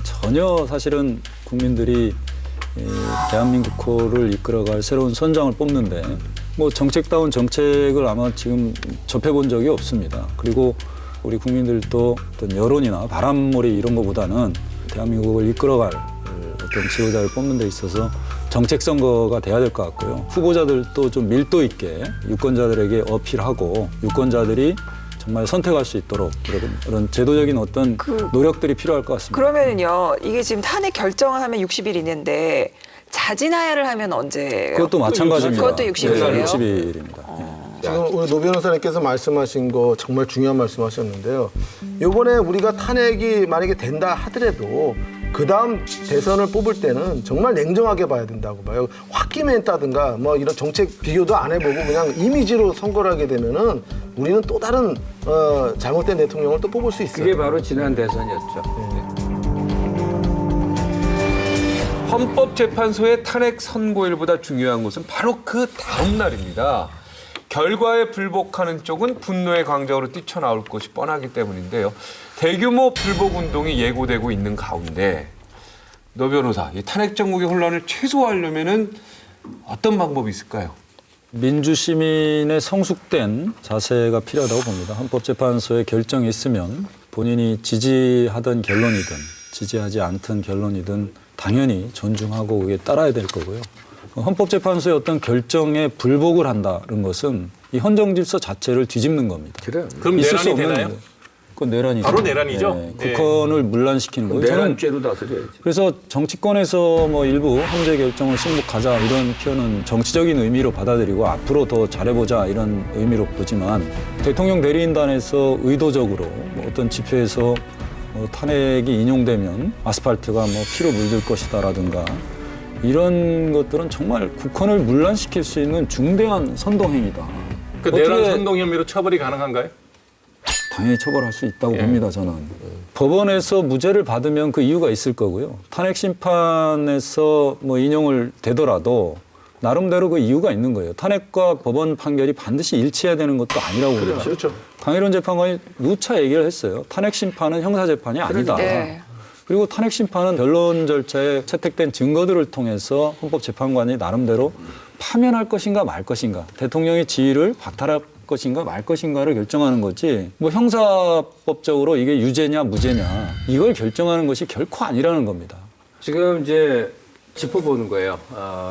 전혀 사실은 국민들이 대한민국호를 이끌어갈 새로운 선장을 뽑는데 뭐 정책다운 정책을 아마 지금 접해본 적이 없습니다. 그리고 우리 국민들도 어떤 여론이나 바람몰이 이런 것보다는 대한민국을 이끌어갈 어떤 지도자를 뽑는 데 있어서 정책 선거가 돼야 될 것 같고요. 후보자들도 좀 밀도 있게 유권자들에게 어필하고 유권자들이 정말 선택할 수 있도록 이런 제도적인 어떤 노력들이 필요할 것 같습니다. 그러면은요, 이게 지금 탄핵 결정을 하면 60일 있는데 자진하야를 하면 언제예요? 그것도 마찬가지입니다. 그것도 60일이에요? 60일입니다. 지금 우리 노 변호사님께서 말씀하신 거 정말 중요한 말씀하셨는데요. 이번에 우리가 탄핵이 만약에 된다 하더라도 그 다음 대선을 뽑을 때는 정말 냉정하게 봐야 된다고 봐요. 홧김에 했다든가 뭐 이런 정책 비교도 안 해보고 그냥 이미지로 선거를 하게 되면은 우리는 또 다른 잘못된 대통령을 또 뽑을 수 있어요. 그게 바로 지난 대선이었죠. 헌법재판소의 탄핵 선고일보다 중요한 것은 바로 그 다음 날입니다. 결과에 불복하는 쪽은 분노의 광장으로 뛰쳐나올 것이 뻔하기 때문인데요. 대규모 불복운동이 예고되고 있는 가운데 노 변호사, 이 탄핵 정국의 혼란을 최소화하려면은 어떤 방법이 있을까요? 민주시민의 성숙된 자세가 필요하다고 봅니다. 헌법재판소의 결정이 있으면 본인이 지지하던 결론이든 지지하지 않던 결론이든 당연히 존중하고 그게 따라야 될 거고요. 헌법재판소의 어떤 결정에 불복을 한다는 것은 이 헌정질서 자체를 뒤집는 겁니다. 그래. 그럼 있을 수 내란이 없는 되나요? 거예요. 그건 내란이죠. 바로 내란이죠? 네, 네. 국헌을 문란시키는 거예요. 저는 내란죄로 다스려야지. 그래서 정치권에서 뭐 일부 헌재 결정을 승복하자 이런 표현은 정치적인 의미로 받아들이고 앞으로 더 잘해보자 이런 의미로 보지만 대통령 대리인단에서 의도적으로 뭐 어떤 집회에서 탄핵이 인용되면 아스팔트가 뭐 피로 물들 것이다라든가 이런 것들은 정말 국헌을 문란시킬 수 있는 중대한 선동행위다. 그 내란 선동 혐의로 처벌이 가능한가요? 당연히 처벌할 수 있다고 봅니다, 저는. 법원에서 무죄를 받으면 그 이유가 있을 거고요. 탄핵 심판에서 뭐 인용을 되더라도 나름대로 그 이유가 있는 거예요. 탄핵과 법원 판결이 반드시 일치해야 되는 것도 아니라고 봅니다. 그렇죠. 강일원 재판관이 누차 얘기를 했어요. 탄핵 심판은 형사 재판이 아니다. 네. 그리고 탄핵 심판은 변론 절차에 채택된 증거들을 통해서 헌법재판관이 나름대로 파면할 것인가 말 것인가, 대통령의 지위를 박탈할 것인가 말 것인가를 결정하는 거지, 뭐 형사법적으로 이게 유죄냐 무죄냐 이걸 결정하는 것이 결코 아니라는 겁니다. 지금 이제 짚어보는 거예요.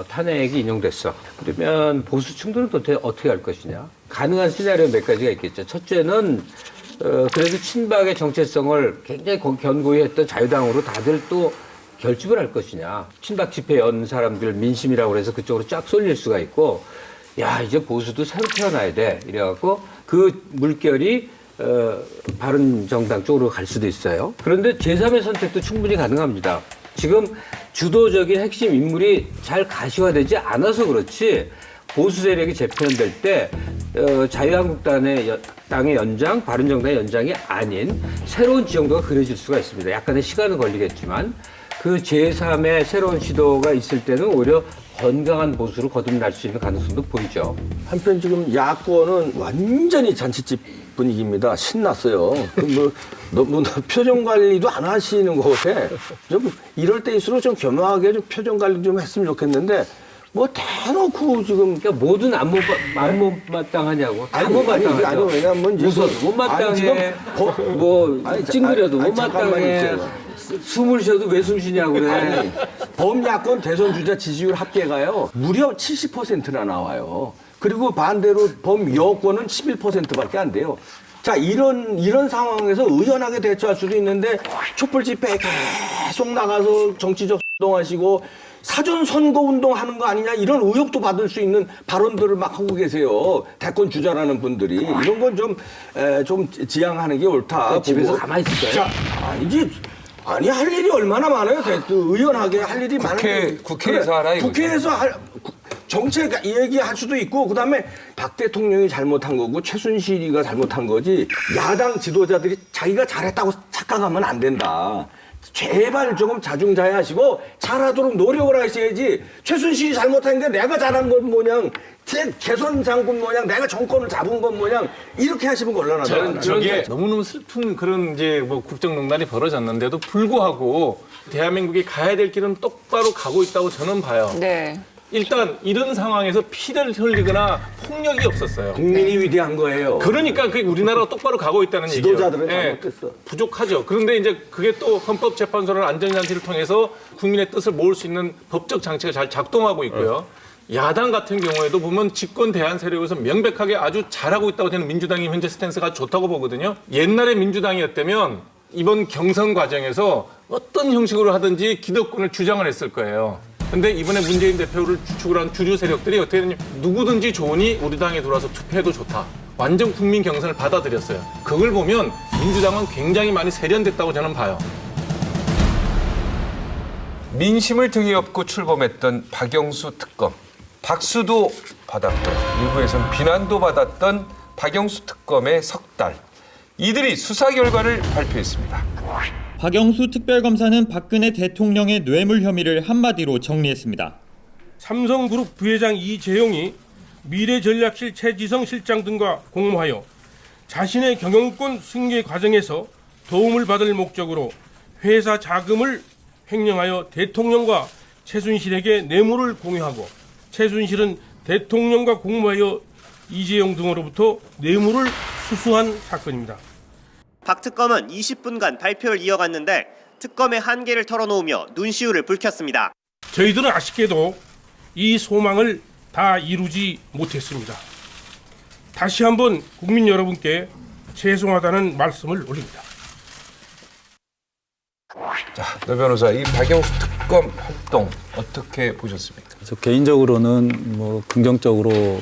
탄핵이 인용됐어. 그러면 보수 충돌은 또 어떻게 할 것이냐. 가능한 시나리오 몇 가지가 있겠죠. 첫째는 그래도 친박의 정체성을 굉장히 견고히 했던 자유당으로 다들 또 결집을 할 것이냐. 친박 집회 연 사람들 민심이라고 해서 그쪽으로 쫙 쏠릴 수가 있고, 야 이제 보수도 새로 태어나야 돼 이래갖고 그 물결이 바른정당 쪽으로 갈 수도 있어요. 그런데 제3의 선택도 충분히 가능합니다. 지금 주도적인 핵심 인물이 잘 가시화되지 않아서 그렇지 보수 세력이 재편될 때 자유한국당의 연장, 바른정당의 연장이 아닌 새로운 지형도가 그려질 수가 있습니다. 약간의 시간은 걸리겠지만 그 제3의 새로운 시도가 있을 때는 오히려 건강한 보수로 거듭날 수 있는 가능성도 보이죠. 한편 지금 야권은 완전히 잔치집 분위기입니다. 신났어요. 너무 표정 관리도 안 하시는 것 같아. 좀 이럴 때일수록 좀 겸허하게 좀 표정 관리 좀 했으면 좋겠는데 뭐 대놓고 지금 그러니까 모든 안 못마땅하냐고. 다 못마땅하죠. 아니 왜냐면 웃어도 못마땅해. 뭐 찡그려도 못마땅해. 숨을 쉬어도 왜 숨 쉬냐고 그래. 범야권 대선 주자 지지율 합계가요 무려 70%나 나와요. 그리고 반대로 범여권은 11%밖에 안 돼요. 자 이런 상황에서 의연하게 대처할 수도 있는데 촛불 집회에 계속 나가서 정치적 활동하시고 사전 선거 운동하는 거 아니냐 이런 의혹도 받을 수 있는 발언들을 막 하고 계세요. 대권 주자라는 분들이 이런 건 좀 지양하는 게 옳다. 집에서 보고. 가만히 있을까요? 자, 아니 할 일이 얼마나 많아요. 의원하게 할 일이 많은데 국회에서 하라 이거죠. 국회에서 정책 얘기할 수도 있고 그다음에 박 대통령이 잘못한 거고 최순실이가 잘못한 거지 야당 지도자들이 자기가 잘했다고 착각하면 안 된다. 제발 조금 자중자애하시고 잘하도록 노력을 하셔야지 최순실이 잘못했는데 내가 잘한 건 뭐냐 개선 장군 뭐냐 내가 정권을 잡은 건 뭐냐 이렇게 하시면 곤란하다. 저게 너무너무 슬픈 그런 이제 뭐 국정농단이 벌어졌는데도 불구하고 대한민국이 가야 될 길은 똑바로 가고 있다고 저는 봐요. 네. 일단 이런 상황에서 피를 흘리거나 폭력이 없었어요. 국민이 위대한 거예요. 그러니까 그게 우리나라가 똑바로 가고 있다는 얘기예요. 지도자들은 잘못했어. 부족하죠. 그런데 이제 그게 또 헌법재판소라는 안전장치를 통해서 국민의 뜻을 모을 수 있는 법적 장치가 잘 작동하고 있고요. 야당 같은 경우에도 보면 집권 대안 세력에서 명백하게 아주 잘하고 있다고 저는 민주당이 현재 스탠스가 좋다고 보거든요. 옛날에 민주당이었다면 이번 경선 과정에서 어떤 형식으로 하든지 기득권을 주장을 했을 거예요. 근데 이번에 문재인 대표를 주축을 한 주류 세력들이 어떻게 되냐 누구든지 좋으니 우리 당에 들어와서 투표해도 좋다. 완전 국민 경선을 받아들였어요. 그걸 보면 민주당은 굉장히 많이 세련됐다고 저는 봐요. 민심을 등에 업고 출범했던 박영수 특검. 박수도 받았고 일부에서는 비난도 받았던 박영수 특검의 석 달. 이들이 수사 결과를 발표했습니다. 박영수 특별검사는 박근혜 대통령의 뇌물 혐의를 한마디로 정리했습니다. 삼성그룹 부회장 이재용이 미래전략실 최지성 실장 등과 공모하여 자신의 경영권 승계 과정에서 도움을 받을 목적으로 회사 자금을 횡령하여 대통령과 최순실에게 뇌물을 공유하고 최순실은 대통령과 공모하여 이재용 등으로부터 뇌물을 수수한 사건입니다. 박 특검은 20분간 발표를 이어갔는데 특검의 한계를 털어놓으며 눈시울을 붉혔습니다. 저희들은 아쉽게도 이 소망을 다 이루지 못했습니다. 다시 한번 국민 여러분께 죄송하다는 말씀을 올립니다. 자, 노 변호사, 이 박영수 특검 활동 어떻게 보셨습니까? 저 개인적으로는 뭐 긍정적으로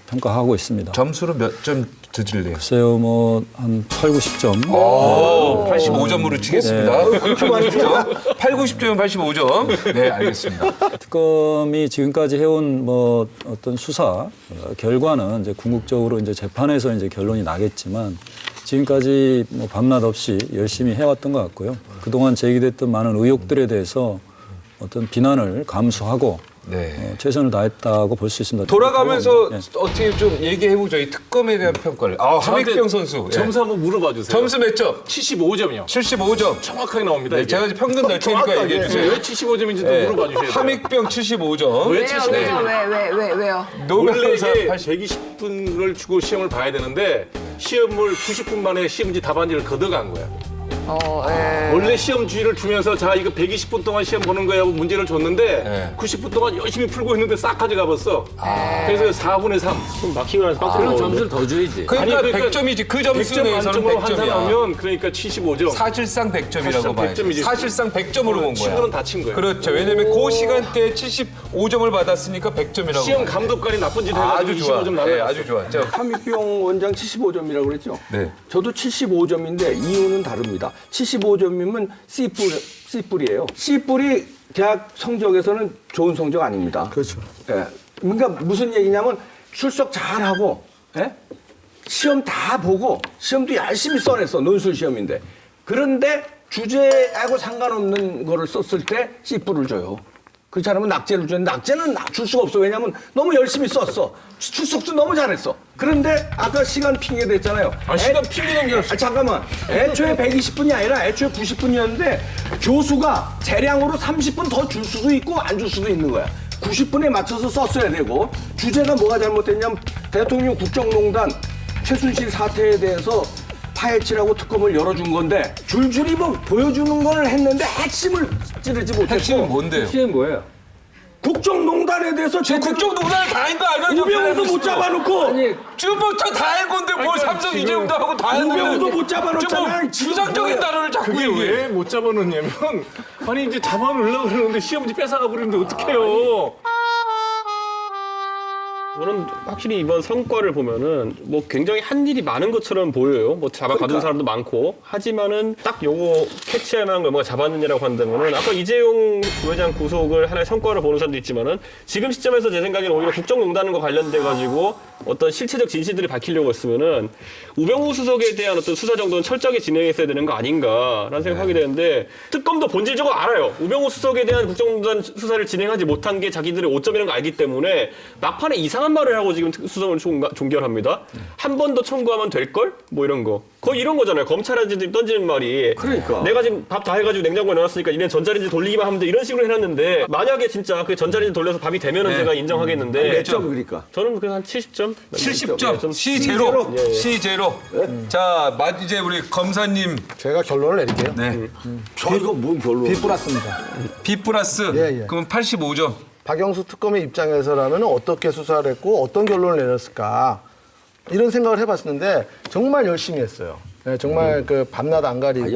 평가하고 있습니다. 점수로 몇 점 드릴래요? 글쎄요, 뭐 한 8, 90점. 오, 85점으로 치겠습니다. 80점. 8, 90점이면 85점. 네, 알겠습니다. 특검이 지금까지 해온 뭐 어떤 수사 결과는 이제 궁극적으로 이제 재판에서 이제 결론이 나겠지만 지금까지 뭐 밤낮 없이 열심히 해왔던 것 같고요. 그동안 제기됐던 많은 의혹들에 대해서 어떤 비난을 감수하고 최선을 다했다고 볼 수 있습니다. 돌아가면서 어떻게 좀 얘기해보죠. 이 특검에 대한 평가를. 함익병 선수. 점수 한번 물어봐 주세요. 점수 몇 점? 75점이요. 75점. 정확하게 나옵니다. 네, 제가 평균 낼 테니까 얘기해 주세요. 왜 75점인지도 물어봐 주셔야 돼요. 함익병 75점. 왜 75점? 왜요? 원래 이게 120분을 주고 시험을 봐야 되는데 시험을 90분 만에 시험지 답안지를 걷어간 거예요. 원래 시험 주의를 주면서 자 이거 120분 동안 시험 보는 거야 하고 문제를 줬는데 90분 동안 열심히 풀고 있는데 싹 가져가 봤어. 그래서 4분의 3. 막히고 나서 그럼 점수를 더 줘야지. 그러니까 100점이지. 그 점수 100점 내에서는 만점으로 100점이야. 환산하면 그러니까 75점. 사실상 100점이라고 봐요. 사실상 100점으로 본 거야. 친구는 다 친 거예요. 그렇죠. 왜냐면 그 시간대에 75점을 받았으니까 100점이라고. 시험 감독관이 나쁜 짓 해가지고 아주 좋아. 25점 날라. 네, 아주 좋아. 함익병 원장 75점이라고 그랬죠? 네. 저도 75점인데 이유는 다릅니다. 75점이면 C뿔이에요. C뿔이 대학 성적에서는 좋은 성적 아닙니다. 그렇죠. 예. 그러니까 무슨 얘기냐면 출석 잘하고 시험 다 보고 시험도 열심히 써냈어. 논술 시험인데. 그런데 주제하고 상관없는 거를 썼을 때 C뿔을 줘요. 그렇지 않으면 낙제를 주는데 낙제는 줄 수가 없어. 왜냐하면 너무 열심히 썼어. 출석도 너무 잘했어. 그런데 아까 시간 핑계 댔잖아요. 시간 핑계는 게 없어. 잠깐만. 애초에 120분이 아니라 애초에 90분이었는데 교수가 재량으로 30분 더 줄 수도 있고 안 줄 수도 있는 거야. 90분에 맞춰서 썼어야 되고 주제가 뭐가 잘못됐냐면 대통령 국정농단 최순실 사태에 대해서 파헤치라고 특검을 열어준 건데 줄줄이 뭐 보여주는 걸 했는데 핵심을 찌르지 못했고. 핵심은 뭔데요? 핵심은 뭐예요? 국정농단에 대해서 지금 국정농단을 다 한 거 아니야? 우병우도 못 잡아놓고 지금부터 다 한 건데 뭘 삼성 이재용도 하고 다 한 건데 우병우도 못 잡아놓잖아. 추상적인 단어를 자꾸 그게 얘기해. 왜 못 잡아놓냐면 아니 이제 잡아놓으려고 그러는데 시험지 뺏어가 버리는데 어떡해요. 저는 확실히 이번 성과를 보면은 뭐 굉장히 한 일이 많은 것처럼 보여요. 뭐 잡아가둔 사람도 많고. 하지만은 딱 요거 캐치할 만한 걸 뭔가 잡았느냐라고 한다면은 아까 이재용 부회장 구속을 하나의 성과로 보는 사람도 있지만은 지금 시점에서 제 생각에는 오히려 국정농단과 관련돼 가지고 어떤 실체적 진실들을 밝히려고 했으면은 우병우 수석에 대한 어떤 수사 정도는 철저하게 진행했어야 되는 거 아닌가라는 생각하게 되는데 특검도 본질적으로 알아요. 우병우 수석에 대한 국정농단 수사를 진행하지 못한 게 자기들의 오점이라는 걸 알기 때문에 막판에 이상한 말을 하고 지금 특수성을 종결합니다. 한 번 더 청구하면 될걸? 뭐 이런 거. 거의 이런 거잖아요. 검찰한테 던지는 말이. 그러니까. 내가 지금 밥 다 해가지고 냉장고에 넣어놨으니까 이제 전자레인지 돌리기만 하면 돼. 이런 식으로 해놨는데 만약에 진짜 그 전자레인지 돌려서 밥이 되면은 제가 인정하겠는데. 몇 점 그러니까? 저는 그냥 한 70점? 70점. C0. C0. 자, 이제 우리 검사님. 제가 결론을 내릴게요. 네. 저희가 뭔 결론? B 플러스입니다. B 플러스. 예. 그럼 85점. 박영수 특검의 입장에서라면 어떻게 수사를 했고 어떤 결론을 내렸을까 이런 생각을 해봤는데 정말 열심히 했어요. 네, 정말 그 밤낮 안 가리고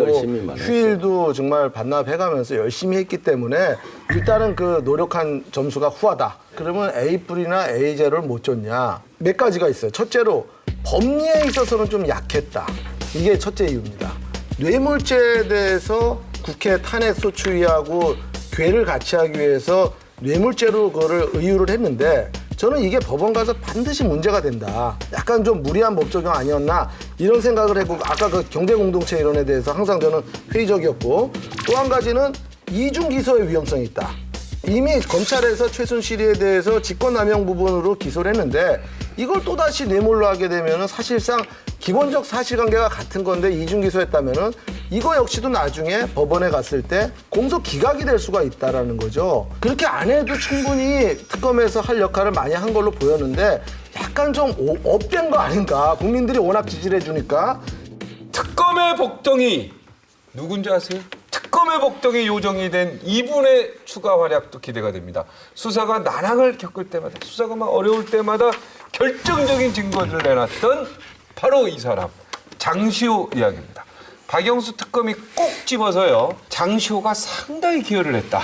휴일도 정말 반납해가면서 열심히 했기 때문에 일단은 그 노력한 점수가 후하다. 그러면 A+이나 A0를 못 줬냐? 몇 가지가 있어요. 첫째로 법리에 있어서는 좀 약했다. 이게 첫째 이유입니다. 뇌물죄에 대해서 국회 탄핵 소추위하고 궤를 같이 하기 위해서 뇌물죄로 그거를 의유를 했는데 저는 이게 법원 가서 반드시 문제가 된다. 약간 좀 무리한 법 적용 아니었나 이런 생각을 했고 아까 그 경제공동체 이론에 대해서 항상 저는 회의적이었고 또 한 가지는 이중 기소의 위험성이 있다. 이미 검찰에서 최순실에 대해서 직권남용 부분으로 기소를 했는데 이걸 또다시 뇌물로 하게 되면은 사실상 기본적 사실관계가 같은 건데 이중 기소했다면은 이거 역시도 나중에 법원에 갔을 때 공소 기각이 될 수가 있다라는 거죠. 그렇게 안 해도 충분히 특검에서 할 역할을 많이 한 걸로 보였는데 약간 좀 업된 거 아닌가. 국민들이 워낙 지지를 해주니까. 특검의 복덩이 누군지 아세요? 특검의 복덩이 요정이 된 이분의 추가 활약도 기대가 됩니다. 수사가 난항을 겪을 때마다 수사가 막 어려울 때마다 결정적인 증거를 내놨던 바로 이 사람 장시호 이야기입니다. 박영수 특검이 꼭 집어서요. 장시호가 상당히 기여를 했다.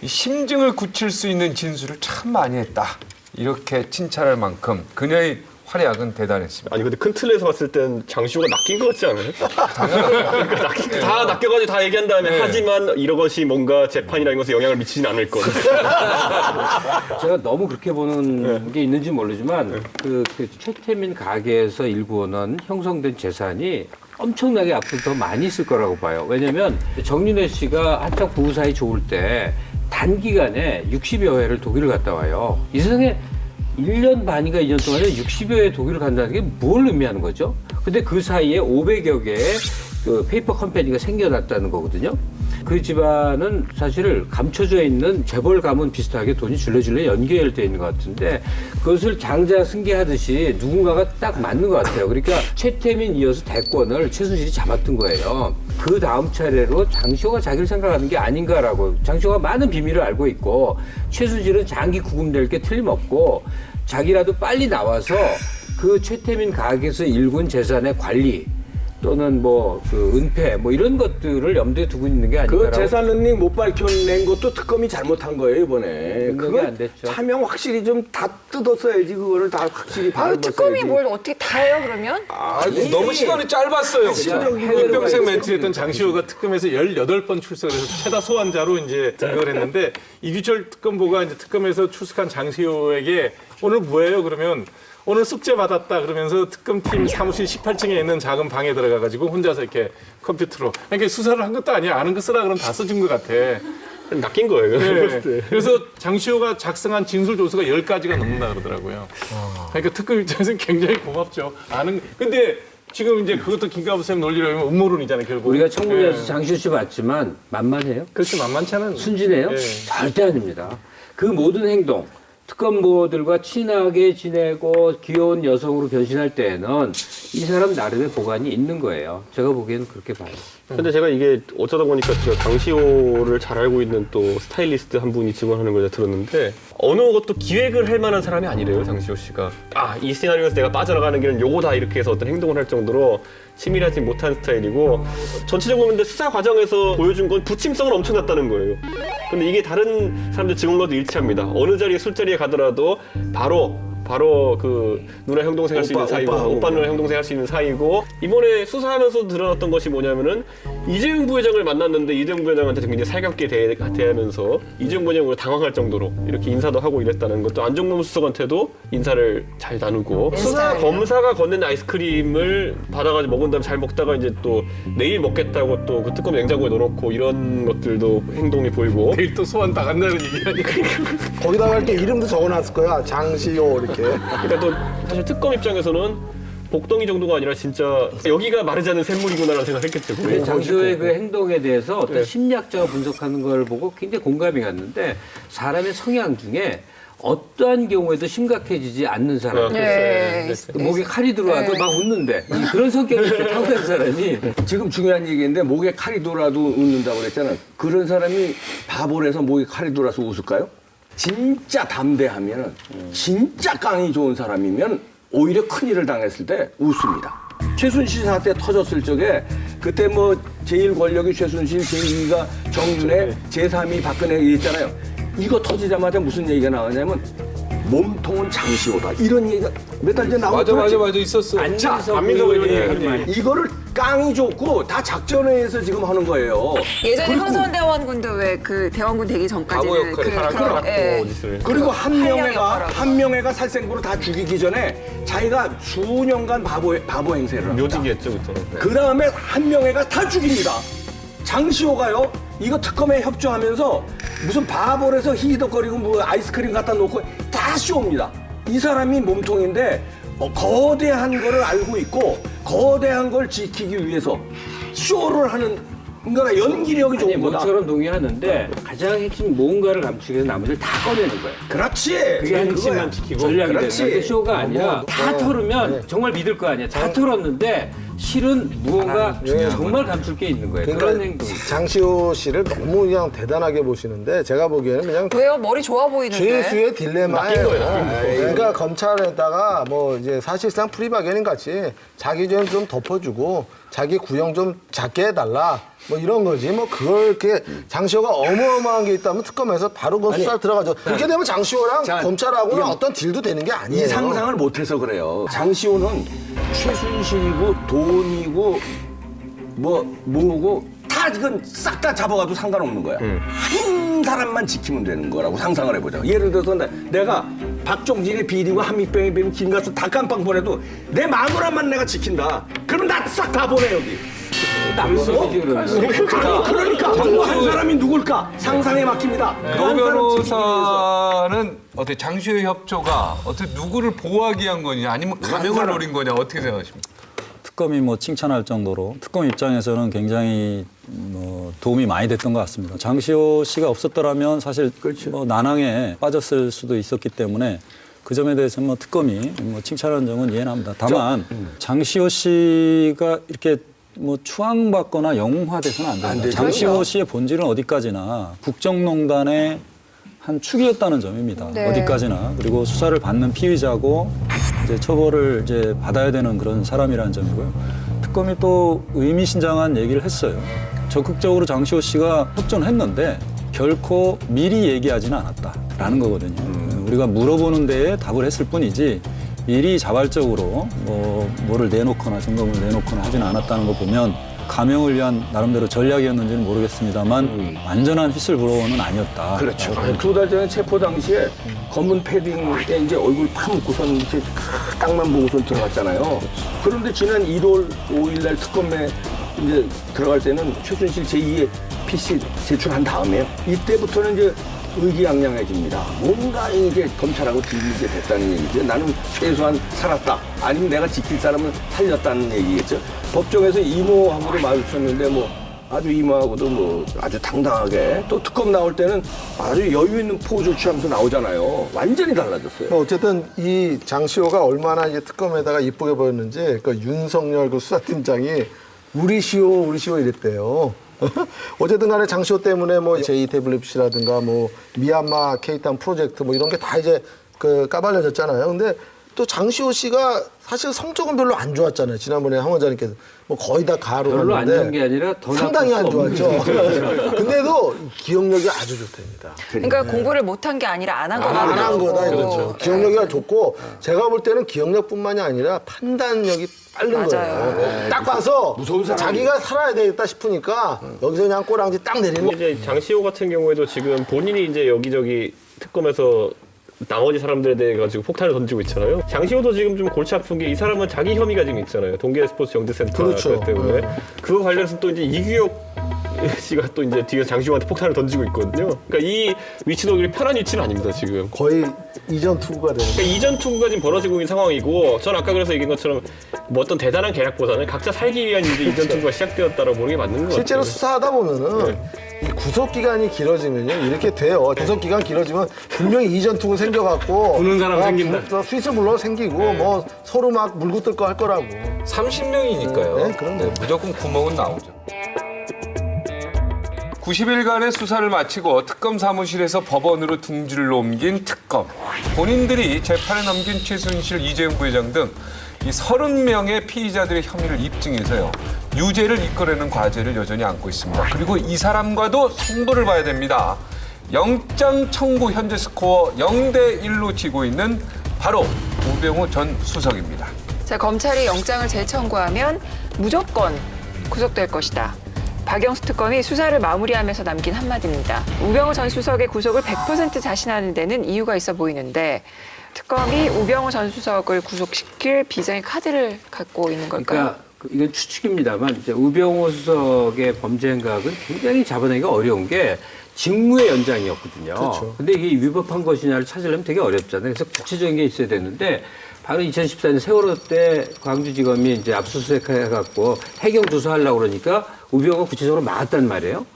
이 심증을 굳힐 수 있는 진술을 참 많이 했다. 이렇게 칭찬할 만큼 그녀의 활약은 대단했습니다. 아니 근데 큰 틀에서 봤을 땐 장시호가 낚인 것 같지 않아요? 그러니까 다 낚여가지고 다 얘기한 다음에 하지만 이것이 뭔가 재판이라는 것에 영향을 미치진 않을 것. 제가 너무 그렇게 보는 게 있는지 모르지만 그 최태민 가게에서 일구는 형성된 재산이 엄청나게 앞으로 더 많이 있을 거라고 봐요. 왜냐면 정윤회 씨가 한창 부부 사이 좋을 때 단기간에 60여 회를 독일을 갔다 와요. 이 세상에 1년 반인가 2년 동안에 60여 회 독일을 간다는 게 뭘 의미하는 거죠? 근데 그 사이에 500여 개의 그 페이퍼 컴퍼니가 생겨났다는 거거든요. 그 집안은 사실 감춰져 있는 재벌 가문 비슷하게 돈이 줄레줄레 연결되어 있는 것 같은데 그것을 장자 승계하듯이 누군가가 딱 맞는 것 같아요. 그러니까 최태민 이어서 대권을 최순실이 잡았던 거예요. 그 다음 차례로 장시호가 자기를 생각하는 게 아닌가라고. 장시호가 많은 비밀을 알고 있고 최순실은 장기 구금될 게 틀림없고 자기라도 빨리 나와서 그 최태민 가게에서 일군 재산의 관리 또는 뭐 그 은폐 뭐 이런 것들을 염두에 두고 있는 게 아닌가라고. 그 재산 은닉 못 밝혀낸 것도 특검이 잘못한 거예요 이번에. 그거 안 됐죠. 차명 확실히 좀 다 뜯었어야지 그거를 다 확실히 아유, 특검이 뭘 어떻게 다 해요 그러면? 너무 시간이 짧았어요. 평생 멘트했던 장시호가 특검에서 18번 출석해서 최다 소환자로 이제 등극을 했는데 이규철 특검보가 이제 특검에서 출석한 장시호에게 오늘 뭐예요? 그러면 오늘 숙제 받았다 그러면서 특검팀 사무실 18층에 있는 작은 방에 들어가가지고 혼자서 이렇게 컴퓨터로 그러니까 수사를 한 것도 아니야. 아는 거 쓰라 그러면 다 써준 것 같아. 낚인 거예요. 네. 그래서 장시호가 작성한 진술 조서가 10가지가 넘는다 그러더라고요. 그러니까 특검 입장에서는 굉장히 고맙죠. 근데 지금 이제 그것도 김가부 쌤 논리로 하면 음모론이잖아요, 결국. 우리가 청문회에서 장시호 씨 봤지만 만만해요? 그렇지, 만만치 않은. 순진해요? 네. 절대 아닙니다. 그 모든 행동, 특검보들과 친하게 지내고 귀여운 여성으로 변신할 때에는 이 사람 나름의 보관이 있는 거예요. 제가 보기에는 그렇게 봐요. 근데 제가 이게 어쩌다 보니까 제가 장시호를 잘 알고 있는 또 스타일리스트 한 분이 증언하는 걸 들었는데 어느 것도 기획을 할 만한 사람이 아니래요, 장시호 씨가. 아, 이 시나리오에서 내가 빠져나가는 길은 요거다 이렇게 해서 어떤 행동을 할 정도로 치밀하지 못한 스타일이고 전체적으로 근데 수사 과정에서 보여준 건 부침성은 엄청났다는 거예요. 근데 이게 다른 사람들 증언과도 일치합니다. 어느 자리에 술자리에 가더라도 바로 그 누나 형동생 할 수 있는 사이고 오빠 누나 형동생 할 수 있는 사이고 이번에 수사하면서 드러났던 것이 뭐냐면은 이재용 부회장을 만났는데 이재용 부회장한테 굉장히 살갑게 대하면서 이재용 부회장으로 당황할 정도로 이렇게 인사도 하고 이랬다는 것도 안종범 수석한테도 인사를 잘 나누고 수사 검사가 건넨 아이스크림을 받아가지고 먹은 다음에 잘 먹다가 이제 또 내일 먹겠다고 또 그 특검 냉장고에 넣어놓고 이런 것들도 행동이 보이고 내일 또 소환 당한다는 얘기하니까 거기다가 이렇게 이름도 적어놨을 거야. 장시호 이렇게. 그러니까 또 사실 특검 입장에서는 복덩이 정도가 아니라 진짜 여기가 마르지 않는 샘물이구나라는 생각을 했겠죠. 근데 장시호의 그 행동에 대해서 어떤 심리학자가 분석하는 걸 보고 굉장히 공감이 갔는데 사람의 성향 중에 어떠한 경우에도 심각해지지 않는 사람. 목에 칼이 들어와도 막 웃는데 그런 성격이 타고난 사람이 지금 중요한 얘기인데 목에 칼이 돌아도 웃는다고 그랬잖아. 그런 사람이 바보라서 목에 칼이 돌아서 웃을까요? 진짜 담대하면 진짜 깡이 좋은 사람이면 오히려 큰일을 당했을 때 웃습니다. 최순실 사태 터졌을 적에 그때 뭐 제1 권력이 최순실, 제2가 정윤회, 제3이 박근혜 있잖아요. 이거 터지자마자 무슨 얘기가 나오냐면 몸통은 장시호다. 이런 얘기가 몇 달 전에 나왔죠. 맞아 있었어. 안민석 의원이 이거를 깡이 좋고 다 작전회에서 지금 하는 거예요. 예전에 흥선대원군도 왜 그 대원군 되기 전까지는 그리고 한 명회가 살생부로 다 죽이기 전에 자기가 수년간 바보 행세를 합니다. 묘직이었죠, 그때. 그 다음에 한 명회가 다 죽입니다. 장시호가요, 이거 특검에 협조하면서 무슨 바보라서 히히덕거리고 뭐 아이스크림 갖다 놓고 다 쇼입니다. 이 사람이 몸통인데 거대한 거를 알고 있고 거대한 걸 지키기 위해서 쇼를 하는 그러니까 연기력이 좋은 거다. 뭐처럼 동의하는데 가장 핵심 뭔가를 감추기 위해서 나머지를 다 꺼내는 거예요. 그렇지. 그게 핵심만 지키고 전략이 되는 건데 쇼가 아니라 다 털으면 정말 믿을 거 아니야. 다 털었는데 실은 무언가 정말 감출 게 있는 거예요. 그러니까 그런 행동. 장시호 씨를 너무 그냥 대단하게 보시는데 제가 보기에는 그냥 왜요? 머리 좋아 보이는데. 죄수의 딜레마예요. 그러니까 검찰에다가 뭐 이제 사실상 프리바게닝 같이 자기 죄는 좀 덮어주고 자기 구형 좀 작게 해달라. 뭐 이런 거지. 뭐 그걸 이렇게 장시호가 어마어마한 게 있다면 특검에서 바로 그 수사를 들어가죠. 그렇게 되면 장시호랑 검찰하고는 어떤 딜도 되는 게 아니에요. 이 상상을 못해서 그래요. 장시호는 최순실이고 돈이고 뭐고 다 이건 싹 다 잡아가도 상관없는 거야. 한 사람만 지키면 되는 거라고 상상을 해보자. 예를 들어서 내가 박종진의 비리고 한미병의 비리 김가수 다 깜빵 보내도 내 마누라만 내가 지킨다. 그러면 나 싹 다 보내 여기. 그러니까 한 사람이 누굴까? 상상에 맡깁니다. 노 변호사는 어떻게 장시호의 협조가 어떻게 누구를 보호하기 위한 거냐 아니면 감형을 노린 거냐 어떻게 생각하십니까? 특검이 뭐 칭찬할 정도로 특검 입장에서는 굉장히 뭐 도움이 많이 됐던 것 같습니다. 장시호 씨가 없었더라면 사실 뭐 난항에 빠졌을 수도 있었기 때문에 그 점에 대해서 뭐 특검이 뭐 칭찬하는 점은 이해는 합니다. 다만 장시호 씨가 이렇게 뭐 추앙받거나 영웅화돼서는 안 됩니다. 장시호 씨의 본질은 어디까지나 국정농단의 한 축이었다는 점입니다. 어디까지나. 그리고 수사를 받는 피의자고 이제 처벌을 이제 받아야 되는 그런 사람이라는 점이고요. 특검이 또 의미심장한 얘기를 했어요. 적극적으로 장시호 씨가 협조는 했는데 결코 미리 얘기하지는 않았다라는 거거든요. 우리가 물어보는 데에 답을 했을 뿐이지 미리 자발적으로 뭐를 내놓거나 점검을 내놓거나 하지는 않았다는 거 보면 감형을 위한 나름대로 전략이었는지는 모르겠습니다만 완전한 휘슬 브로어는 아니었다. 그렇죠. 2달 전에 체포 당시에 검은 패딩에 이제 얼굴 파묻고선 이렇게 딱만 보고선 들어갔잖아요. 그런데 지난 1월 5일 날 특검에 이제 들어갈 때는 최순실 제2의 PC 제출한 다음에 이때부터는 이제 의기양양해집니다. 뭔가 이제 검찰하고 딜이 이제 됐다는 얘기죠. 나는 최소한 살았다. 아니면 내가 지킬 사람은 살렸다는 얘기겠죠. 법정에서 이모하고도 마주쳤는데 뭐 아주 임하고도 뭐 아주 당당하게 또 특검 나올 때는 아주 여유 있는 포즈를 취하면서 나오잖아요. 완전히 달라졌어요. 어쨌든 이 장시호가 얼마나 이제 특검에다가 이쁘게 보였는지 그 윤석열 그 수사팀장이 우리 시호 이랬대요. 어쨌든 간에 장시호 때문에 뭐 JWC라든가 뭐 미얀마 케이탄 프로젝트 뭐 이런 게 다 이제 그 까발려졌잖아요. 근데 또 장시호 씨가 사실 성적은 별로 안 좋았잖아요. 지난번에 황 원장님께서 뭐 거의 다 가로 별로 안 갔는데 좋은 게 아니라 더 상당히 안 나쁠 수 좋았죠. 없는 근데도 기억력이 아주 좋답니다. 그러니까 공부를 못한 게 아니라 안 한 거다. 안 한 거다. 그렇죠. 기억력이 좋고 제가 볼 때는 기억력뿐만이 아니라 판단력이 빠른 거예요. 딱 봐서 자기가 살아야 되겠다 싶으니까 여기서 그냥 꼬랑지 딱 내리는 거. 이제 장시호 같은 경우에도 지금 본인이 이제 여기저기 특검에서 나머지 사람들에 대해 가지고 폭탄을 던지고 있잖아요. 장시호도 지금 좀 골치 아픈 게 이 사람은 자기 혐의가 지금 있잖아요. 동계 스포츠 영재센터 그렇죠. 때문에 그거 관련해서 또 이제 이규혁 씨가 또 이제 뒤에서 장시호한테 폭탄을 던지고 있거든요. 그러니까 이 위치도 그리 편한 위치는 아닙니다 지금. 거의 이전 투구가 되는. 그러니까 이전 투구가 지금 벌어지고 있는 상황이고, 전 아까 그래서 얘기한 것처럼 뭐 어떤 대단한 계략보다는 각자 살기 위한 이제 이전 투구가 시작되었다라고 보는 게 맞는 것 같아요. 실제로 수사하다 보면은 이 구속 기간이 길어지면요 이렇게 돼요. 구속 기간 길어지면 분명히 이전 투구 생겨갖고 부는 사람 생긴다. 스위스 블러 생기고 뭐 서로 막 물고 뜯고 할 거라고. 30명이니까요. 네, 그럼요. 무조건 구멍은 나오죠. 90일간의 수사를 마치고 특검 사무실에서 법원으로 둥지를 옮긴 특검. 본인들이 재판에 넘긴 최순실, 이재용 부회장 등 이 30명의 피의자들의 혐의를 입증해서요. 유죄를 이끌어내는 과제를 여전히 안고 있습니다. 그리고 이 사람과도 승부를 봐야 됩니다. 영장 청구 현재 스코어 0대1로 지고 있는 바로 우병우 전 수석입니다. 자, 검찰이 영장을 재청구하면 무조건 구속될 것이다. 박영수 특검이 수사를 마무리하면서 남긴 한마디입니다. 우병우 전 수석의 구속을 100% 자신하는 데는 이유가 있어 보이는데 특검이 우병우 전 수석을 구속시킬 비장의 카드를 갖고 있는 걸까요? 그러니까 이건 추측입니다만 이제 우병우 수석의 범죄 행각은 굉장히 잡아내기가 어려운 게 직무의 연장이었거든요. 그렇죠. 근데 이게 위법한 것이냐를 찾으려면 되게 어렵잖아요. 그래서 구체적인 게 있어야 되는데 바로 2014년 세월호 때 광주지검이 이제 압수수색해갖고 해경 조사하려고 그러니까 우병우가 구체적으로 막았단 말이에요.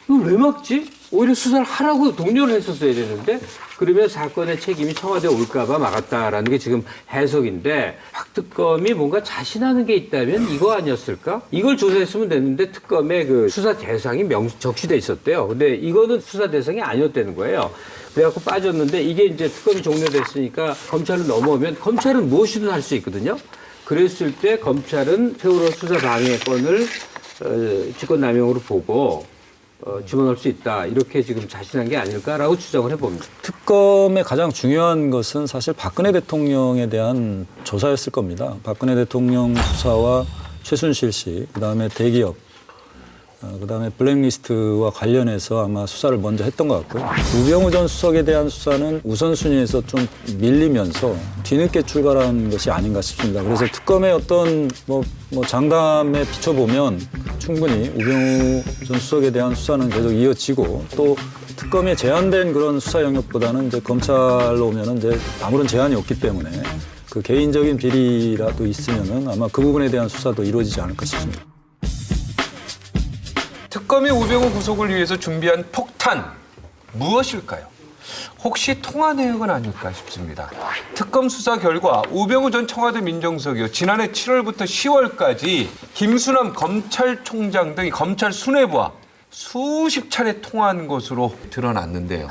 이걸 왜 막지? 오히려 수사를 하라고 독려를 했었어야 되는데 그러면 사건의 책임이 청와대에 올까봐 막았다라는 게 지금 해석인데 박 특검이 뭔가 자신하는 게 있다면 이거 아니었을까? 이걸 조사했으면 됐는데 특검의 그 수사 대상이 적시돼 있었대요. 근데 이거는 수사 대상이 아니었다는 거예요. 그래갖고 빠졌는데 이게 이제 특검이 종료됐으니까 검찰로 넘어오면 검찰은 무엇이든 할 수 있거든요. 그랬을 때 검찰은 세월호 수사 방해권을 직권남용으로 보고 집어넣을 수 있다. 이렇게 지금 자신한 게 아닐까라고 추정을 해봅니다. 특검의 가장 중요한 것은 사실 박근혜 대통령에 대한 조사였을 겁니다. 박근혜 대통령 수사와 최순실 씨, 그다음에 대기업, 그다음에 블랙리스트와 관련해서 아마 수사를 먼저 했던 것 같고요. 우병우 전 수석에 대한 수사는 우선순위에서 좀 밀리면서 뒤늦게 출발한 것이 아닌가 싶습니다. 그래서 특검의 어떤 뭐 장담에 비춰보면 충분히 우병우 전 수석에 대한 수사는 계속 이어지고 또 특검에 제한된 그런 수사 영역보다는 이제 검찰로 오면은 이제 아무런 제한이 없기 때문에 그 개인적인 비리라도 있으면은 아마 그 부분에 대한 수사도 이루어지지 않을까 싶습니다. 특검이 우병우 구속을 위해서 준비한 폭탄 무엇일까요? 혹시 통화 내역은 아닐까 싶습니다. 특검 수사 결과 우병우 전 청와대 민정수석이요. 지난해 7월부터 10월까지 김수남 검찰총장 등이 검찰 수뇌부와 수십 차례 통화한 것으로 드러났는데요.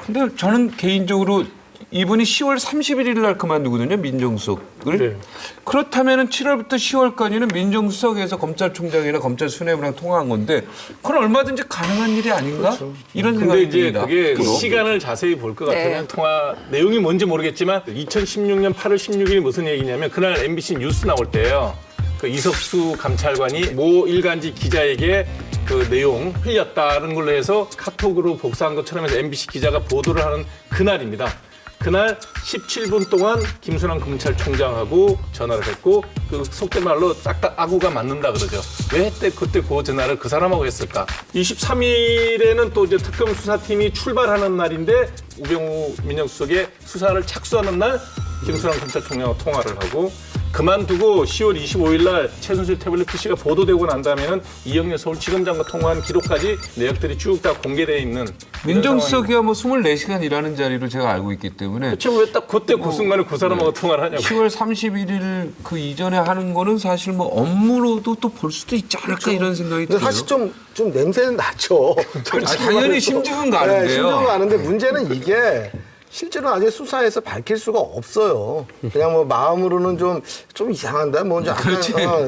근데 저는 개인적으로 이분이 10월 31일 날 그만두거든요, 민정수석을. 네. 그렇다면 7월부터 10월까지는 민정수석에서 검찰총장이나 검찰 수뇌부랑 통화한 건데 그건 얼마든지 가능한 일이 아닌가? 그렇죠. 이런 근데 생각이 이제 듭니다. 그게 시간을 자세히 볼 것 같으면 네. 통화 내용이 뭔지 모르겠지만 2016년 8월 16일이 무슨 얘기냐면 그날 MBC 뉴스 나올 때예요. 그 이석수 감찰관이 모 일간지 기자에게 그 내용 흘렸다는 걸로 해서 카톡으로 복사한 것처럼 해서 MBC 기자가 보도를 하는 그날입니다. 그날 17분 동안 김순환 검찰총장하고 전화를 했고 그 속된 말로 딱딱 아구가 맞는다 그러죠. 왜 그때 그 전화를 그 사람하고 했을까? 23일에는 또 이제 특검 수사팀이 출발하는 날인데 우병우 민정수석의 수사를 착수하는 날 김순환 검찰총장하고 통화를 하고 그만두고 10월 25일 날 최순실 태블릿 PC가 보도되고 난 다음에는 이영렬 서울지검장과 통화한 기록까지 내역들이 쭉 다 공개되어 있는 민정수석이야 뭐 24시간 일하는 자리로 제가 알고 있기 때문에 그렇죠. 왜 딱 그때 그 순간에 그 사람하고 통화를 하냐고. 10월 31일 그 이전에 하는 거는 사실 뭐 업무로도 또 볼 수도 있지 않을까 이런 생각이 근데 들어요. 사실 좀 냄새는 나죠. 당연히 심증은 가는데요. 네, 심증은 가는데 문제는 이게 실제로 아직 수사에서 밝힐 수가 없어요. 그냥 뭐 마음으로는 좀 이상한다, 뭐 약간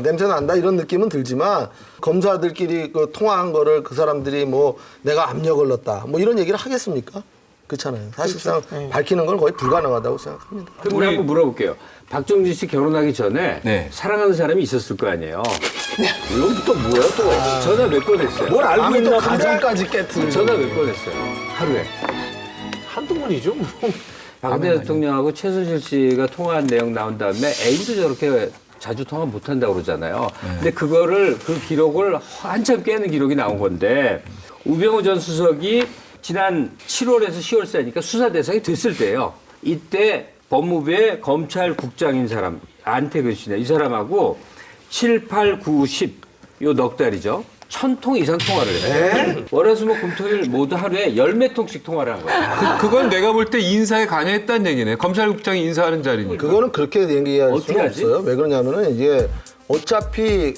냄새 난다 이런 느낌은 들지만 검사들끼리 그 통화한 거를 그 사람들이 뭐 내가 압력을 넣었다, 뭐 이런 얘기를 하겠습니까? 그렇잖아요. 사실상 밝히는 건 거의 불가능하다고 생각합니다. 그럼 우리 한번 물어볼게요. 박정진 씨 결혼하기 전에 사랑하는 사람이 있었을 거 아니에요. 이건 또 뭐야 또? 전화 몇 번 했어요? 뭘 알고 있나 가정까지 깨트는. 전화 몇 번 했어요? 하루에. 한두 번이죠. 뭐. 박근혜 대통령하고 최순실 씨가 통화한 내용 나온 다음에 애인도 저렇게 자주 통화 못 한다고 그러잖아요. 근데 그 기록을 한참 깨는 기록이 나온 건데 우병우 전 수석이 지난 7월에서 10월 사이니까 수사 대상이 됐을 때예요. 이때 법무부의 검찰국장인 사람 안태근 씨네, 이 사람하고 7, 8, 9, 10 요 넉 달이죠. 1000통 이상 통화를 했어요. 월화수목 금토일 모두 하루에 10몇 통씩 통화를 한 거예요. 그건 내가 볼 때 인사에 관여했다는 얘기네. 검찰국장이 인사하는 자리니까. 그거는 그렇게 얘기할 수는 하지? 없어요. 왜 그러냐면은 이게 어차피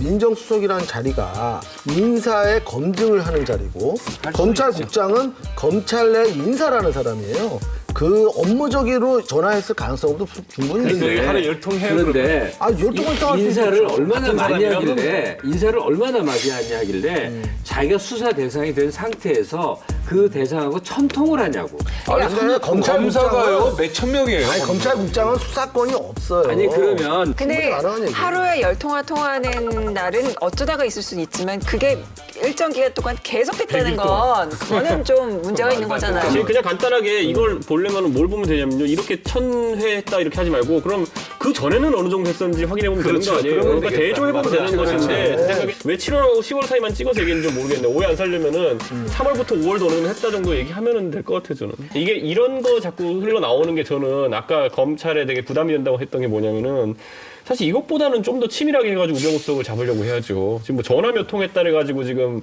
민정수석이라는 자리가 인사의 검증을 하는 자리고 검찰국장은 검찰 내 인사라는 사람이에요. 그 업무적으로 전화했을 가능성도 충분히 있는데. 하루에 10통 해요. 그런데 아, 10통을 인사를 얼마나 많이 하길래 자기가 수사 대상이 된 상태에서 그 대상하고 1000통을 하냐고. 근데 검사가요 몇천 명이에요. 아니, 검찰국장은 수사권이 없어요. 아니 그러면 근데 가능한 얘기예요. 하루에 10통화 통화하는 날은 어쩌다가 있을 수는 있지만 그게 일정 기간 동안 계속됐다는 건 그거는 좀 문제가 있는 거잖아요. 지금 그냥 간단하게 이걸 보려면 뭘 보면 되냐면요. 이렇게 1000회 했다 이렇게 하지 말고 그럼 그 전에는 어느 정도 했었는지 확인해보면 되는 거 아니에요. 그러니까 대조해보면 되는 것인데 제 생각에 왜 7월하고 10월 사이만 찍어서 얘기했는지 모르겠는데 오해 안 살려면은 3월부터 5월 도는 했다 정도 얘기하면 될 것 같아요. 저는. 이게 이런 거 자꾸 흘러나오는 게 저는 아까 검찰에 되게 부담이 된다고 했던 게 뭐냐면은 사실 이것보다는 좀 더 치밀하게 해가지고 우병우 수석을 잡으려고 해야죠. 지금 뭐 전화 몇 통 했다 해가지고 지금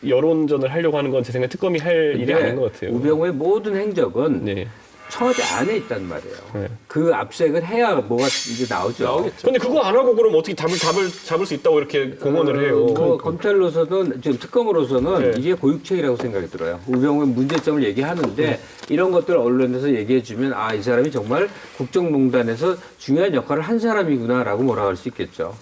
여론전을 하려고 하는 건 제 생각에 특검이 할 일이 아닌 것 같아요. 우병우의 모든 행적은 청와대 안에 있단 말이에요. 그 압색을 해야 뭐가 이제 나오죠. 근데 그거 안 하고 그럼 어떻게 잡을 수 있다고 이렇게 공언을 해요. 검찰로서는 지금 특검으로서는 이게 고육체이라고 생각이 들어요. 우병우의 문제점을 얘기하는데 이런 것들 언론에서 얘기해주면 아, 이 사람이 정말 국정농단에서 중요한 역할을 한 사람이구나라고 몰아갈 수 있겠죠.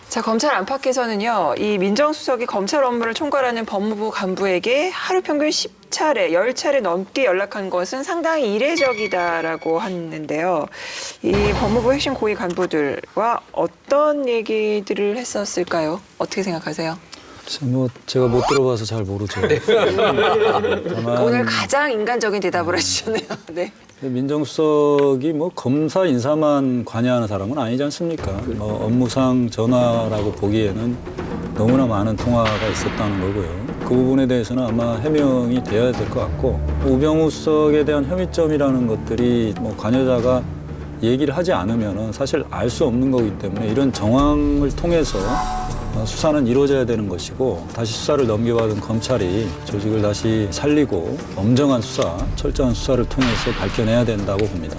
자, 검찰 안팎에서는요, 이 민정수석이 검찰 업무를 총괄하는 법무부 간부에게 하루 평균 10차례, 10차례 넘게 연락한 것은 상당히 이례적이다라고 하는데요. 이 법무부 핵심 고위 간부들과 어떤 얘기들을 했었을까요? 어떻게 생각하세요? 뭐 제가 못 들어봐서 잘 모르죠. 다만 오늘 가장 인간적인 대답을 해주셨네요. 네. 민정수석이 뭐 검사 인사만 관여하는 사람은 아니지 않습니까? 뭐 업무상 전화라고 보기에는 너무나 많은 통화가 있었다는 거고요. 그 부분에 대해서는 아마 해명이 되어야 될 것 같고 우병우 수석에 대한 혐의점이라는 것들이 뭐 관여자가 얘기를 하지 않으면 사실 알 수 없는 거기 때문에 이런 정황을 통해서 수사는 이루어져야 되는 것이고 다시 수사를 넘겨받은 검찰이 조직을 다시 살리고 엄정한 수사, 철저한 수사를 통해서 밝혀내야 된다고 봅니다.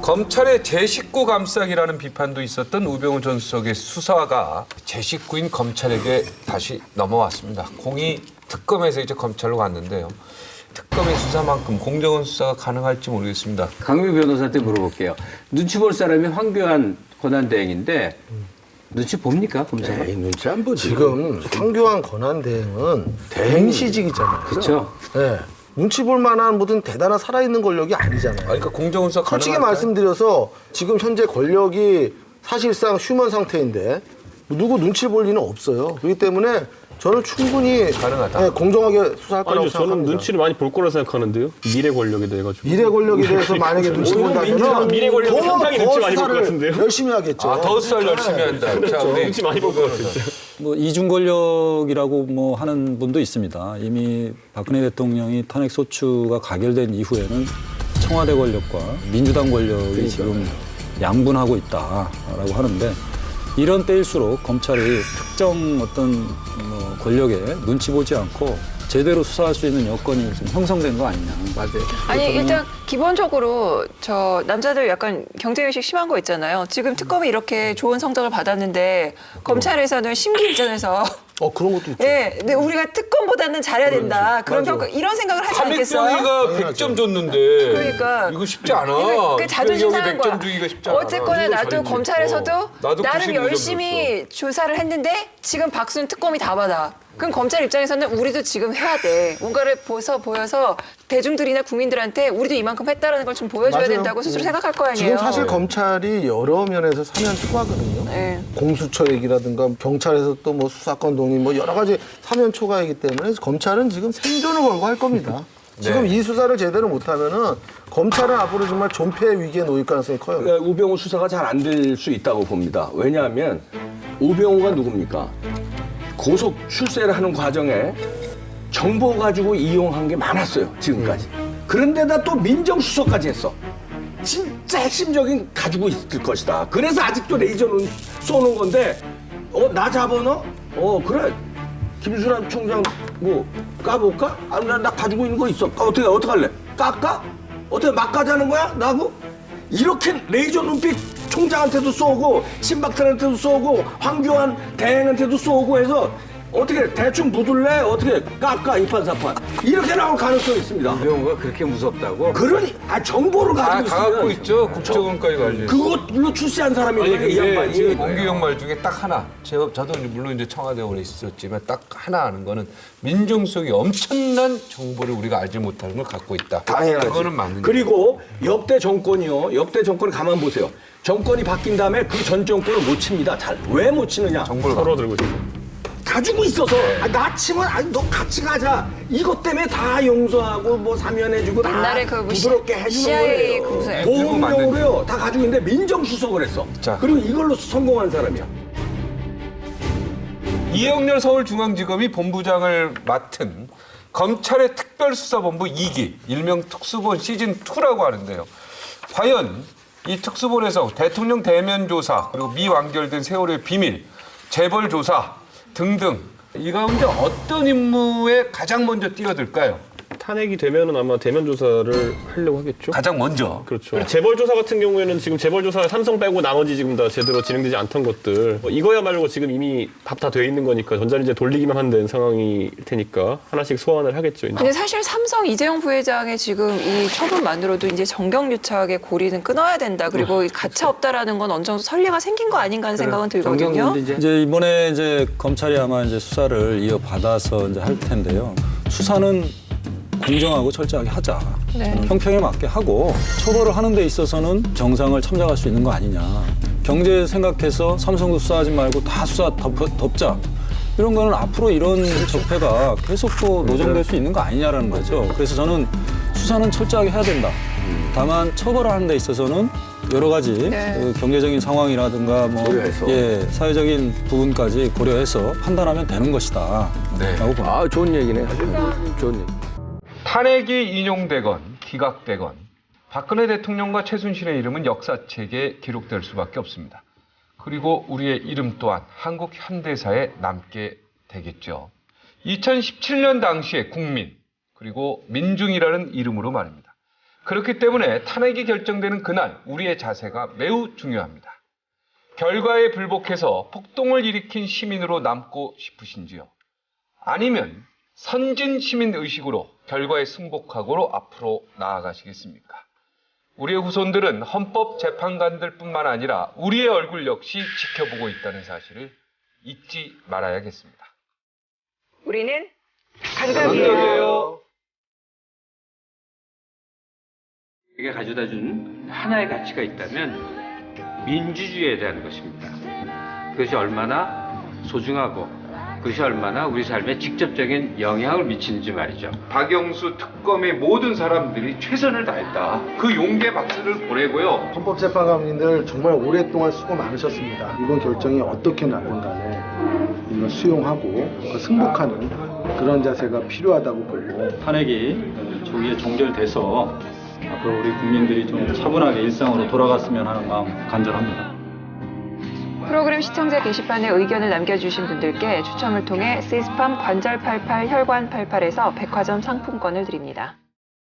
검찰의 제 식구 감싸기라는 비판도 있었던 우병우 전 수석의 수사가 제 식구인 검찰에게 다시 넘어왔습니다. 공이 특검에서 이제 검찰로 갔는데요. 특검의 수사만큼 공정한 수사가 가능할지 모르겠습니다. 강미 변호사한테 물어볼게요. 눈치 볼 사람이 황교안 권한대행인데 눈치 봅니까, 검사가? 눈치 안 보지. 지금 황교안 권한대행은 대행시직이잖아요. 그렇죠. 네. 눈치 볼 만한 무슨 대단한 살아있는 권력이 아니잖아요. 그러니까 공정한 수사 솔직히 가능할까요? 말씀드려서 지금 현재 권력이 사실상 휴먼 상태인데 누구 눈치 볼 리는 없어요. 그렇기 때문에 저는 충분히 가능하다. 네, 공정하게 수사할 거라고 아니죠. 저는 생각합니다. 눈치를 많이 볼 거라 생각하는데요. 미래 권력에 대해 가지고. 미래 권력에 대해서 만약에 눈치 본다면 미래 권력이 상당히 눈치 많이 볼 것 같은데요. 열심히 하겠죠. 아, 더 수사를 열심히 한다. 자, 우리 눈치 많이 볼 것 같아요. 뭐 이중 권력이라고 뭐 하는 분도 있습니다. 이미 박근혜 대통령이 탄핵 소추가 가결된 이후에는 청와대 권력과 민주당 권력이 지금 양분하고 있다라고 하는데 이런 때일수록 검찰이 특정 어떤 권력에 눈치 보지 않고 제대로 수사할 수 있는 여건이 좀 형성된 거 아니냐. 맞아요. 아니 일단 기본적으로 저 남자들 약간 경쟁의식 심한 거 있잖아요. 지금 특검이 이렇게 좋은 성적을 받았는데 검찰에서는 심기일전에서 그런 것도 있죠. 네, 근데 우리가 특검보다는 잘해야 된다. 그런 맞아. 평가 이런 생각을 하지 않겠어요? 감액병이가 100점 줬는데 그러니까 이거 쉽지 않아. 그 자존심 상한 거야. 100점 주기가 쉽지 않아. 어쨌거나 이거 나도 잘했지. 검찰에서도 나도 나름 92점 열심히 조사를 했는데 지금 박수는 특검이 다 받아. 그럼 검찰 입장에서는 우리도 지금 해야 돼. 뭔가를 보여서 대중들이나 국민들한테 우리도 이만큼 했다라는 걸 좀 보여줘야 맞아요. 된다고 스스로 생각할 거 아니에요. 지금 사실 검찰이 여러 면에서 사면 초과거든요. 네. 공수처 얘기라든가 경찰에서 또 뭐 수사권 독립 뭐 여러 가지 사면 초과이기 때문에 검찰은 지금 생존을 걸고 할 겁니다. 지금 이 수사를 제대로 못하면은 검찰은 앞으로 정말 존폐 위기에 놓일 가능성이 커요. 그러니까 우병우 수사가 잘 안 될 수 있다고 봅니다. 왜냐하면 우병우가 누굽니까? 고속 출세를 하는 과정에 정보 가지고 이용한 게 많았어요, 지금까지. 그런데다 또 민정수석까지 했어. 진짜 핵심적인 가지고 있을 것이다. 그래서 아직도 레이저는 쏘는 건데, 나 잡아너? 그래. 김수남 총장 뭐 까볼까? 나 가지고 있는 거 있어. 어떻게 할래? 깎아? 어떻게 막 가자는 거야? 나고? 이렇게 레이저 눈빛 총장한테도 쏘고 신박탄한테도 쏘고 황교안 대행한테도 쏘고 해서 어떻게 대충 묻을래? 어떻게 깎아 이판사판 이렇게 나올 가능성이 있습니다. 우병우가 그렇게 무섭다고? 그러니 정보를 가지고 다 갖고 있죠. 국정원까지 관련. 그것로 출세한 사람이니까 이 양반이. 지금 옹기영 말 중에 딱 하나. 저도 물론 이제 청와대 오래 있었지만 딱 하나 아는 거는 민정수석이 엄청난 정보를 우리가 알지 못하는 걸 갖고 있다. 당연하지. 그거는 맞는. 그리고 역대 정권이요. 역대 정권 가만 보세요. 정권이 바뀐 다음에 그 전 정권을 못 칩니다. 잘 왜 못 치느냐? 정보를 털어들고 있어요. 가지고 있어서 나 치면 너 같이 가자. 이것 때문에 다 용서하고 뭐 사면해주고 다 옛날에 그 뭐 부드럽게 해주는 CIA 거예요. 공수해. 보험료로요 다 가지고 있는데 민정수석을 했어. 자. 그리고 이걸로 성공한 사람이야. 이영렬 서울중앙지검이 본부장을 맡은 검찰의 특별수사본부 2기, 일명 특수본 시즌2라고 하는데요. 과연 이 특수본에서 대통령 대면 조사, 그리고 미완결된 세월의 비밀, 재벌 조사 등등 이 가운데 어떤 임무에 가장 먼저 뛰어들까요? 탄핵이 되면은 아마 대면 조사를 하려고 하겠죠. 가장 먼저. 그렇죠. 재벌 조사 같은 경우에는 지금 재벌 조사 삼성 빼고 나머지 지금 다 제대로 진행되지 않던 것들 이거야말로 지금 이미 밥 다 돼 있는 거니까 전자레인지에 돌리기만 하면 되는 상황일 테니까 하나씩 소환을 하겠죠. 이제. 근데 사실 삼성 이재용 부회장의 지금 이 처분만으로도 이제 정경유착의 고리는 끊어야 된다. 그리고 가차 없다라는 건 어느 정도 선례가 생긴 거 아닌가 하는 생각은 들거든요. 이제 이번에 이제 검찰이 아마 이제 수사를 이어받아서 이제 할 텐데요. 수사는 공정하고 철저하게 하자. 네. 형평에 맞게 하고 처벌을 하는 데 있어서는 정상을 참작할 수 있는 거 아니냐. 경제 생각해서 삼성도 수사하지 말고 다 수사 덮자. 이런 거는 앞으로 이런 적폐가 계속 또 노정될 수 있는 거 아니냐라는 거죠. 그래서 저는 수사는 철저하게 해야 된다. 다만 처벌을 하는 데 있어서는 여러 가지 그 경제적인 상황이라든가 뭐 사회적인 부분까지 고려해서 판단하면 되는 것이다. 라고 봅니다. 좋은 얘기네. 좋은 얘기. 탄핵이 인용되건 기각되건 박근혜 대통령과 최순실의 이름은 역사책에 기록될 수밖에 없습니다. 그리고 우리의 이름 또한 한국 현대사에 남게 되겠죠. 2017년 당시의 국민 그리고 민중이라는 이름으로 말입니다. 그렇기 때문에 탄핵이 결정되는 그날 우리의 자세가 매우 중요합니다. 결과에 불복해서 폭동을 일으킨 시민으로 남고 싶으신지요? 아니면 선진 시민 의식으로 결과에 승복하고로 앞으로 나아가시겠습니까? 우리의 후손들은 헌법재판관들뿐만 아니라 우리의 얼굴 역시 지켜보고 있다는 사실을 잊지 말아야겠습니다. 우리는 강갑이에요. 이게 가져다 준 하나의 가치가 있다면 민주주의에 대한 것입니다. 그것이 얼마나 소중하고 그것이 얼마나 우리 삶에 직접적인 영향을 미치는지 말이죠. 박영수 특검의 모든 사람들이 최선을 다했다. 그 용기의 박수를 보내고요. 헌법재판관님들 정말 오랫동안 수고 많으셨습니다. 이번 결정이 어떻게 나든 간에 이걸 수용하고 승복하는 그런 자세가 필요하다고 보고 탄핵이 조기에 종결돼서 앞으로 또 우리 국민들이 좀 차분하게 일상으로 돌아갔으면 하는 마음 간절합니다. 프로그램 시청자 게시판에 의견을 남겨주신 분들께 추첨을 통해 시스팜 관절 88 혈관 88에서 백화점 상품권을 드립니다.